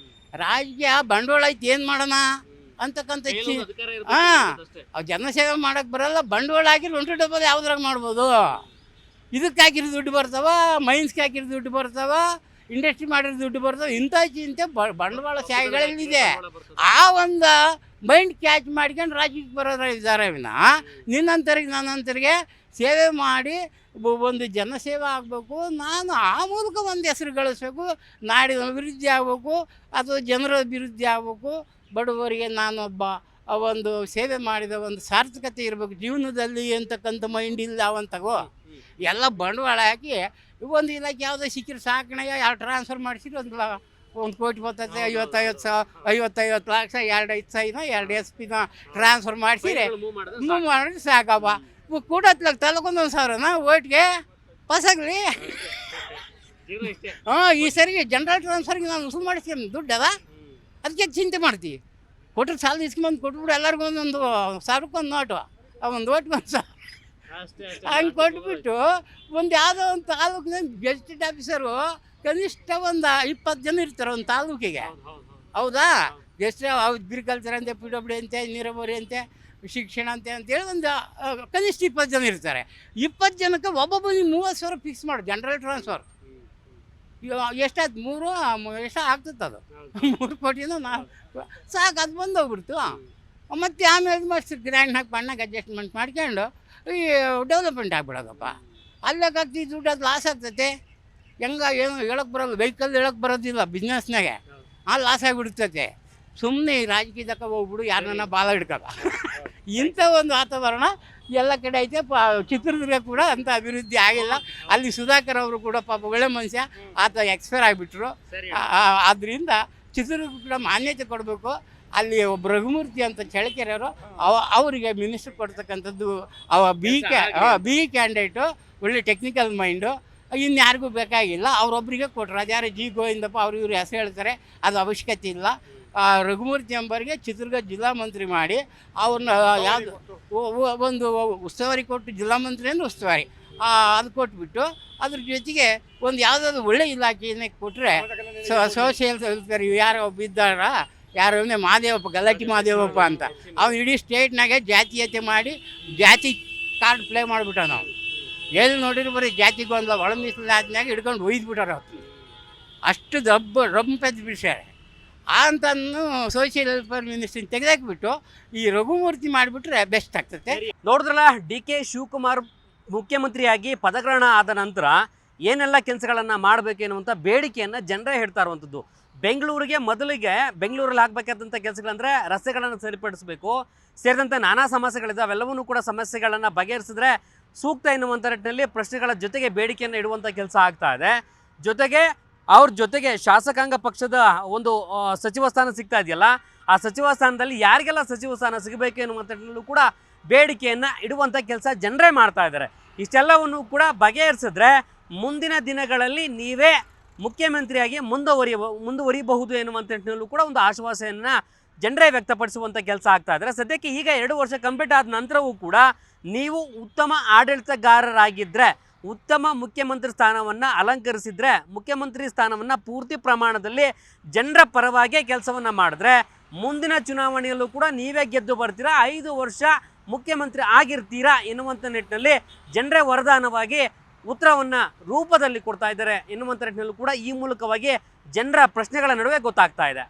ರಾಜಕೀಯ ಬಂಡವಾಳ ಐತಿ, ಏನು ಮಾಡೋಣ ಅಂತಕ್ಕಂಥ ಜನಸೇವೆ ಮಾಡೋಕ್ಕೆ ಬರಲ್ಲ. ಬಂಡವಾಳ ಹಾಕಿದ್ರೆ ಒಂಟು ಡಬ್ಬಲ್ ಯಾವ್ದ್ರಾಗ ಮಾಡ್ಬೋದು. ಇದಕ್ಕೆ ಹಾಕಿರೋ ದುಡ್ಡು ಬರ್ತಾವ, ಮೈನ್ಸ್ಗೆ ಹಾಕಿರೋ ದುಡ್ಡು ಬರ್ತಾವ, ಇಂಡಸ್ಟ್ರಿ ಮಾಡಿರೋ ದುಡ್ಡು ಬರ್ತಾವೆ. ಇಂಥ ಚಿಂತೆ ಬಂಡವಾಳ ಶಾಹಿಗಳಲ್ಲಿದೆ. ಆ ಒಂದು ಮೈಂಡ್ ಕ್ಯಾಚ್ ಮಾಡ್ಕೊಂಡು ರಾಜ್ಯಕ್ಕೆ ಬರೋದ್ರ ಇದ್ದಾರೆ ವಿನ ನಿನ್ನಂತರಿಗೆ ನನ್ನಂತರಿಗೆ ಸೇವೆ ಮಾಡಿ ಒಂದು ಜನಸೇವೆ ಆಗಬೇಕು, ನಾನು ಆ ಮೂಲಕ ಒಂದು ಹೆಸರು ಗಳಿಸ್ಬೇಕು, ನಾಡಿನ ಅಭಿವೃದ್ಧಿ ಆಗಬೇಕು ಅಥವಾ ಜನರ ಅಭಿವೃದ್ಧಿ ಆಗಬೇಕು, ಬಡವರಿಗೆ ನಾನೊಬ್ಬ ಒಂದು ಸೇವೆ ಮಾಡಿದ ಒಂದು ಸಾರ್ಥಕತೆ ಇರಬೇಕು ಜೀವನದಲ್ಲಿ ಅಂತಕ್ಕಂಥ ಮೈಂಡ್ ಇಲ್ಲ ಅವಂತಗೋ. ಎಲ್ಲ ಬಂಡವಾಳ ಹಾಕಿ ಒಂದು ಇಲಾಖೆ ಯಾವುದೋ ಸಿಕ್ಕಿರೋ ಸಾಕಣೆಗೆ ಯಾವ ಟ್ರಾನ್ಸ್ಫರ್ ಮಾಡಿಸಿದ್ರೆ ಒಂದು ಕೋಟಿ ಬರ್ತೈತೆ, 50 ಲಕ್ಷ 2 SIನ 2 SP ಟ್ರಾನ್ಸ್ಫರ್ ಮಾಡಿಸಿದ್ರೆ ಮಾಡಿದ್ರೆ ಸಾಕಪ್ಪ. ಕೂಡತ್ಲಾಗ ತಲಕೊಂದೊಂದು ಸಾವಿರನ ಓಟ್ಗೆ ಪಾಸಾಗಲಿ. ಈ ಸರಿಗೆ ಜನರಲ್ ಟ್ರಾನ್ಸ್ಫರ್ಗೆ ನಾನು ವಸೂಲು ಮಾಡಿಸ್ತೀನಿ ದುಡ್ಡು ಅದ, ಅದಕ್ಕೆ ಚಿಂತೆ ಮಾಡ್ತೀವಿ. ಕೊಟ್ಟರೆ ಸಾಲ ಇಸ್ಕೊಂಬಂದು ಕೊಟ್ಬಿಟ್ಟು ಎಲ್ಲರಿಗೂ ಒಂದೊಂದು ಸಾವಿರಕ್ಕೊಂದು ನೋಟು, ಒಂದು ಓಟ್ಗೊಂದು ಸಾವಿರ ಹಂಗೆ ಕೊಟ್ಬಿಟ್ಟು ಒಂದು ಯಾವುದೋ ಒಂದು ತಾಲೂಕಿನ ಗೆಜೆಟೆಡ್ ಆಫೀಸರು ಕನಿಷ್ಠ ಒಂದು 20 ಜನ ಇರ್ತಾರೆ ಒಂದು ತಾಲೂಕಿಗೆ. ಹೌದಾ? ಎಷ್ಟು ಅಗ್ರಿಕಲ್ಚರ್ ಅಂತೆ, PWD ಅಂತೆ, ನೀರಾವರಿ ಅಂತೆ, ಶಿಕ್ಷಣ ಅಂತೇಳಿ ಒಂದು ಕನಿಷ್ಠ 20 ಜನ ಇರ್ತಾರೆ. 20 ಜನಕ್ಕೆ ಒಬ್ಬೊಬ್ಬನಿಗೆ 30,000 ಫಿಕ್ಸ್ ಮಾಡು ಜನರಲ್ ಟ್ರಾನ್ಸ್ಫರ್. ಎಷ್ಟಾಯ್ತು? ಎಷ್ಟು ಆಗ್ತದೆ ಅದು? 3 ಕೋಟಿನೋ ಸಾಕು, ಅದು ಬಂದು ಹೋಗ್ಬಿಡ್ತು. ಮತ್ತು ಆಮೇಲೆ ಮಸ್ತ್ ಗ್ರ್ಯಾಂಡ್ ಹಾಕಿ ಬಣ್ಣಗೆ ಅಡ್ಜಸ್ಟ್ಮೆಂಟ್ ಮಾಡ್ಕೊಂಡು ಈ ಡೆವಲಪ್ಮೆಂಟ್ ಆಗಿಬಿಡೋದಪ್ಪ. ಅಲ್ಲಾಗ್ತಿ ದುಡ್ಡು ಅದು ಲಾಸ್ ಆಗ್ತೈತೆ. ಹೆಂಗೆ ಏನು ಹೇಳೋಕ್ಕೆ ಬರೋಲ್ಲ, ವೆಹಿಕಲ್ ಹೇಳೋಕ್ಕೆ ಬರೋದಿಲ್ಲ ಬಿಸ್ನೆಸ್ನಾಗೆ, ಆ ಲಾಸ್ ಆಗಿಬಿಡ್ತೈತೆ. ಸುಮ್ಮನೆ ಈ ರಾಜಕೀಯದಕ್ಕೆ ಹೋಗ್ಬಿಡು, ಯಾರನ್ನ ಬಾಲ ಹಿಡ್ಕಲ್ಲ. ಇಂಥ ಒಂದು ವಾತಾವರಣ ಎಲ್ಲ ಕಡೆ ಐತೆ. ಚಿತ್ರದುರ್ಗ ಕೂಡ ಅಂಥ ಅಭಿವೃದ್ಧಿ ಆಗಿಲ್ಲ. ಅಲ್ಲಿ ಸುಧಾಕರ್ ಅವರು ಕೂಡ ಪಾಪ ಒಳ್ಳೆ ಮನುಷ್ಯ, ಆತ ಎಕ್ಸ್ಪೈರ್ ಆಗಿಬಿಟ್ರು. ಆದ್ದರಿಂದ ಚಿತ್ರದುರ್ಗ ಕೂಡ ಮಾನ್ಯತೆ ಕೊಡಬೇಕು. ಅಲ್ಲಿ ಒಬ್ಬ ರಘುಮೂರ್ತಿ ಅಂತ ಚಳ್ಳಕೆರೆಯವರು ಅವರಿಗೆ ಮಿನಿಸ್ಟ್ರ್ ಕೊಡ್ತಕ್ಕಂಥದ್ದು ಬಿ ಕ್ಯಾಂಡಿಡೇಟು, ಒಳ್ಳೆ ಟೆಕ್ನಿಕಲ್ ಮೈಂಡು, ಇನ್ಯಾರಿಗೂ ಬೇಕಾಗಿಲ್ಲ. ಅವರೊಬ್ಬರಿಗೆ ಕೊಟ್ಟರು. ಅದ್ಯಾರು G. ಗೋವಿಂದಪ್ಪ ಅವರು ಇವರು ಹೆಸರು ಹೇಳ್ತಾರೆ, ಅದು ಅವಶ್ಯಕತೆ ಇಲ್ಲ. ರಘುಮೂರ್ತಿ ಎಂಬರಿಗೆ ಚಿತ್ರದುರ್ಗ ಜಿಲ್ಲಾ ಮಂತ್ರಿ ಮಾಡಿ ಅವ್ರನ್ನ ಯಾವುದು ಒಂದು ಉಸ್ತುವಾರಿ ಕೊಟ್ಟು, ಜಿಲ್ಲಾ ಮಂತ್ರಿ ಅಂದರೆ ಉಸ್ತುವಾರಿ ಅದು ಕೊಟ್ಬಿಟ್ಟು ಅದ್ರ ಜೊತೆಗೆ ಒಂದು ಯಾವುದಾದ್ರು ಒಳ್ಳೆ ಇಲಾಖೆಯನ್ನೇ ಕೊಟ್ಟರೆ ಸೋಷಿಯಲ್ ವೆಲ್ಫೇರ್ ಯಾರೋ ಒಬ್ಬ ಇದ್ದಾರ, ಯಾರು ಮಹಾದೇವಪ್ಪ, ಗಲಾಟಿ ಮಹಾದೇವಪ್ಪ ಅಂತ, ಅವ್ನು ಇಡೀ ಸ್ಟೇಟ್ನಾಗೆ ಜಾತೀಯತೆ ಮಾಡಿ ಜಾತಿ ಕಾರ್ಡ್ ಪ್ಲೇ ಮಾಡಿಬಿಟ್ಟ. ನಾವು ಎಲ್ಲಿ ನೋಡಿದ್ರು ಬರೀ ಜಾತಿಗೆ ಒಂದು ಒಳ ಮೀಸಲಾತಿನಾಗ ಹಿಡ್ಕೊಂಡು ಒಯ್ದುಬಿಟ್ಟಾರೆ. ಅಷ್ಟು ರಂಪೆದ್ದು ಬಿಡ್ಸ್ಯಾರೆ. ಅಂತನ್ನು ಸೋಷಿಯಲ್ ವೆಲ್ಫೇರ್ ಮಿನಿಸ್ಟ್ರಿನ ತೆಗೆದಾಕ್ಬಿಟ್ಟು ಈ ರಘುಮೂರ್ತಿ ಮಾಡಿಬಿಟ್ರೆ ಬೆಸ್ಟ್ ಆಗ್ತದೆ. ನೋಡಿದ್ರಲ್ಲ, DK ಶಿವಕುಮಾರ್ ಮುಖ್ಯಮಂತ್ರಿಯಾಗಿ ಪದಗ್ರಹಣ ಆದ ನಂತರ ಏನೆಲ್ಲ ಕೆಲಸಗಳನ್ನು ಮಾಡಬೇಕು ಎನ್ನುವಂಥ ಬೇಡಿಕೆಯನ್ನು ಜನರೇ ಹೇಳ್ತಾ ಇರುವಂಥದ್ದು. ಬೆಂಗಳೂರಿಗೆ ಮೊದಲಿಗೆ ಬೆಂಗಳೂರಲ್ಲಿ ಆಗಬೇಕಾದಂಥ ಕೆಲಸಗಳಂದರೆ ರಸ್ತೆಗಳನ್ನು ಸರಿಪಡಿಸಬೇಕು ಸೇರಿದಂತೆ ನಾನಾ ಸಮಸ್ಯೆಗಳಿದ್ದಾವೆ. ಅವೆಲ್ಲವನ್ನೂ ಕೂಡ ಸಮಸ್ಯೆಗಳನ್ನು ಬಗೆಹರಿಸಿದ್ರೆ ಸೂಕ್ತ ಎನ್ನುವಂಥ ನಿಟ್ಟಿನಲ್ಲಿ ಪ್ರಶ್ನೆಗಳ ಜೊತೆಗೆ ಬೇಡಿಕೆಯನ್ನು ಇಡುವಂಥ ಕೆಲಸ ಆಗ್ತಾ ಇದೆ. ಜೊತೆಗೆ ಅವ್ರ ಜೊತೆಗೆ ಶಾಸಕಾಂಗ ಪಕ್ಷದ ಒಂದು ಸಚಿವ ಸ್ಥಾನ ಸಿಗ್ತಾ ಇದೆಯಲ್ಲ, ಆ ಸಚಿವ ಸ್ಥಾನದಲ್ಲಿ ಯಾರಿಗೆಲ್ಲ ಸಚಿವ ಸ್ಥಾನ ಸಿಗಬೇಕು ಎನ್ನುವಂಥ ನಿಟ್ಟಿನಲ್ಲೂ ಕೂಡ ಬೇಡಿಕೆಯನ್ನು ಇಡುವಂಥ ಕೆಲಸ ಜನರೇ ಮಾಡ್ತಾ ಇದ್ದಾರೆ. ಇಷ್ಟೆಲ್ಲವನ್ನು ಕೂಡ ಬಗೆಹರಿಸಿದ್ರೆ ಮುಂದಿನ ದಿನಗಳಲ್ಲಿ ನೀವೇ ಮುಖ್ಯಮಂತ್ರಿಯಾಗಿ ಮುಂದುವರಿಯಬಹುದು ಎನ್ನುವಂಥ ನಿಟ್ಟಿನಲ್ಲೂ ಕೂಡ ಒಂದು ಆಶ್ವಾಸನೆಯನ್ನು ಜನರೇ ವ್ಯಕ್ತಪಡಿಸುವಂಥ ಕೆಲಸ ಆಗ್ತಾ ಇದ್ದಾರೆ. ಸದ್ಯಕ್ಕೆ ಈಗ 2 ವರ್ಷ ಕಂಪ್ಲೀಟ್ ಆದ ನಂತರವೂ ಕೂಡ ನೀವು ಉತ್ತಮ ಆಡಳಿತಗಾರರಾಗಿದ್ದರೆ, ಉತ್ತಮ ಮುಖ್ಯಮಂತ್ರಿ ಸ್ಥಾನವನ್ನು ಅಲಂಕರಿಸಿದರೆ, ಮುಖ್ಯಮಂತ್ರಿ ಸ್ಥಾನವನ್ನು ಪೂರ್ತಿ ಪ್ರಮಾಣದಲ್ಲಿ ಜನರ ಪರವಾಗಿ ಕೆಲಸವನ್ನು ಮಾಡಿದ್ರೆ ಮುಂದಿನ ಚುನಾವಣೆಯಲ್ಲೂ ಕೂಡ ನೀವೇ ಗೆದ್ದು ಬರ್ತೀರಾ, 5 ವರ್ಷ ಮುಖ್ಯಮಂತ್ರಿ ಆಗಿರ್ತೀರಾ ಎನ್ನುವಂಥ ನಿಟ್ಟಿನಲ್ಲಿ ಜನರೇ ವರದಾನವಾಗಿ ಉತ್ತರವನ್ನು ರೂಪದಲ್ಲಿ ಕೊಡ್ತಾ ಇದ್ದಾರೆ ಎನ್ನುವಂಥ ನಿಟ್ಟಿನಲ್ಲೂ ಕೂಡ ಈ ಮೂಲಕವಾಗಿ ಜನರ ಪ್ರಶ್ನೆಗಳ ನಡುವೆ ಗೊತ್ತಾಗ್ತಾ ಇದೆ.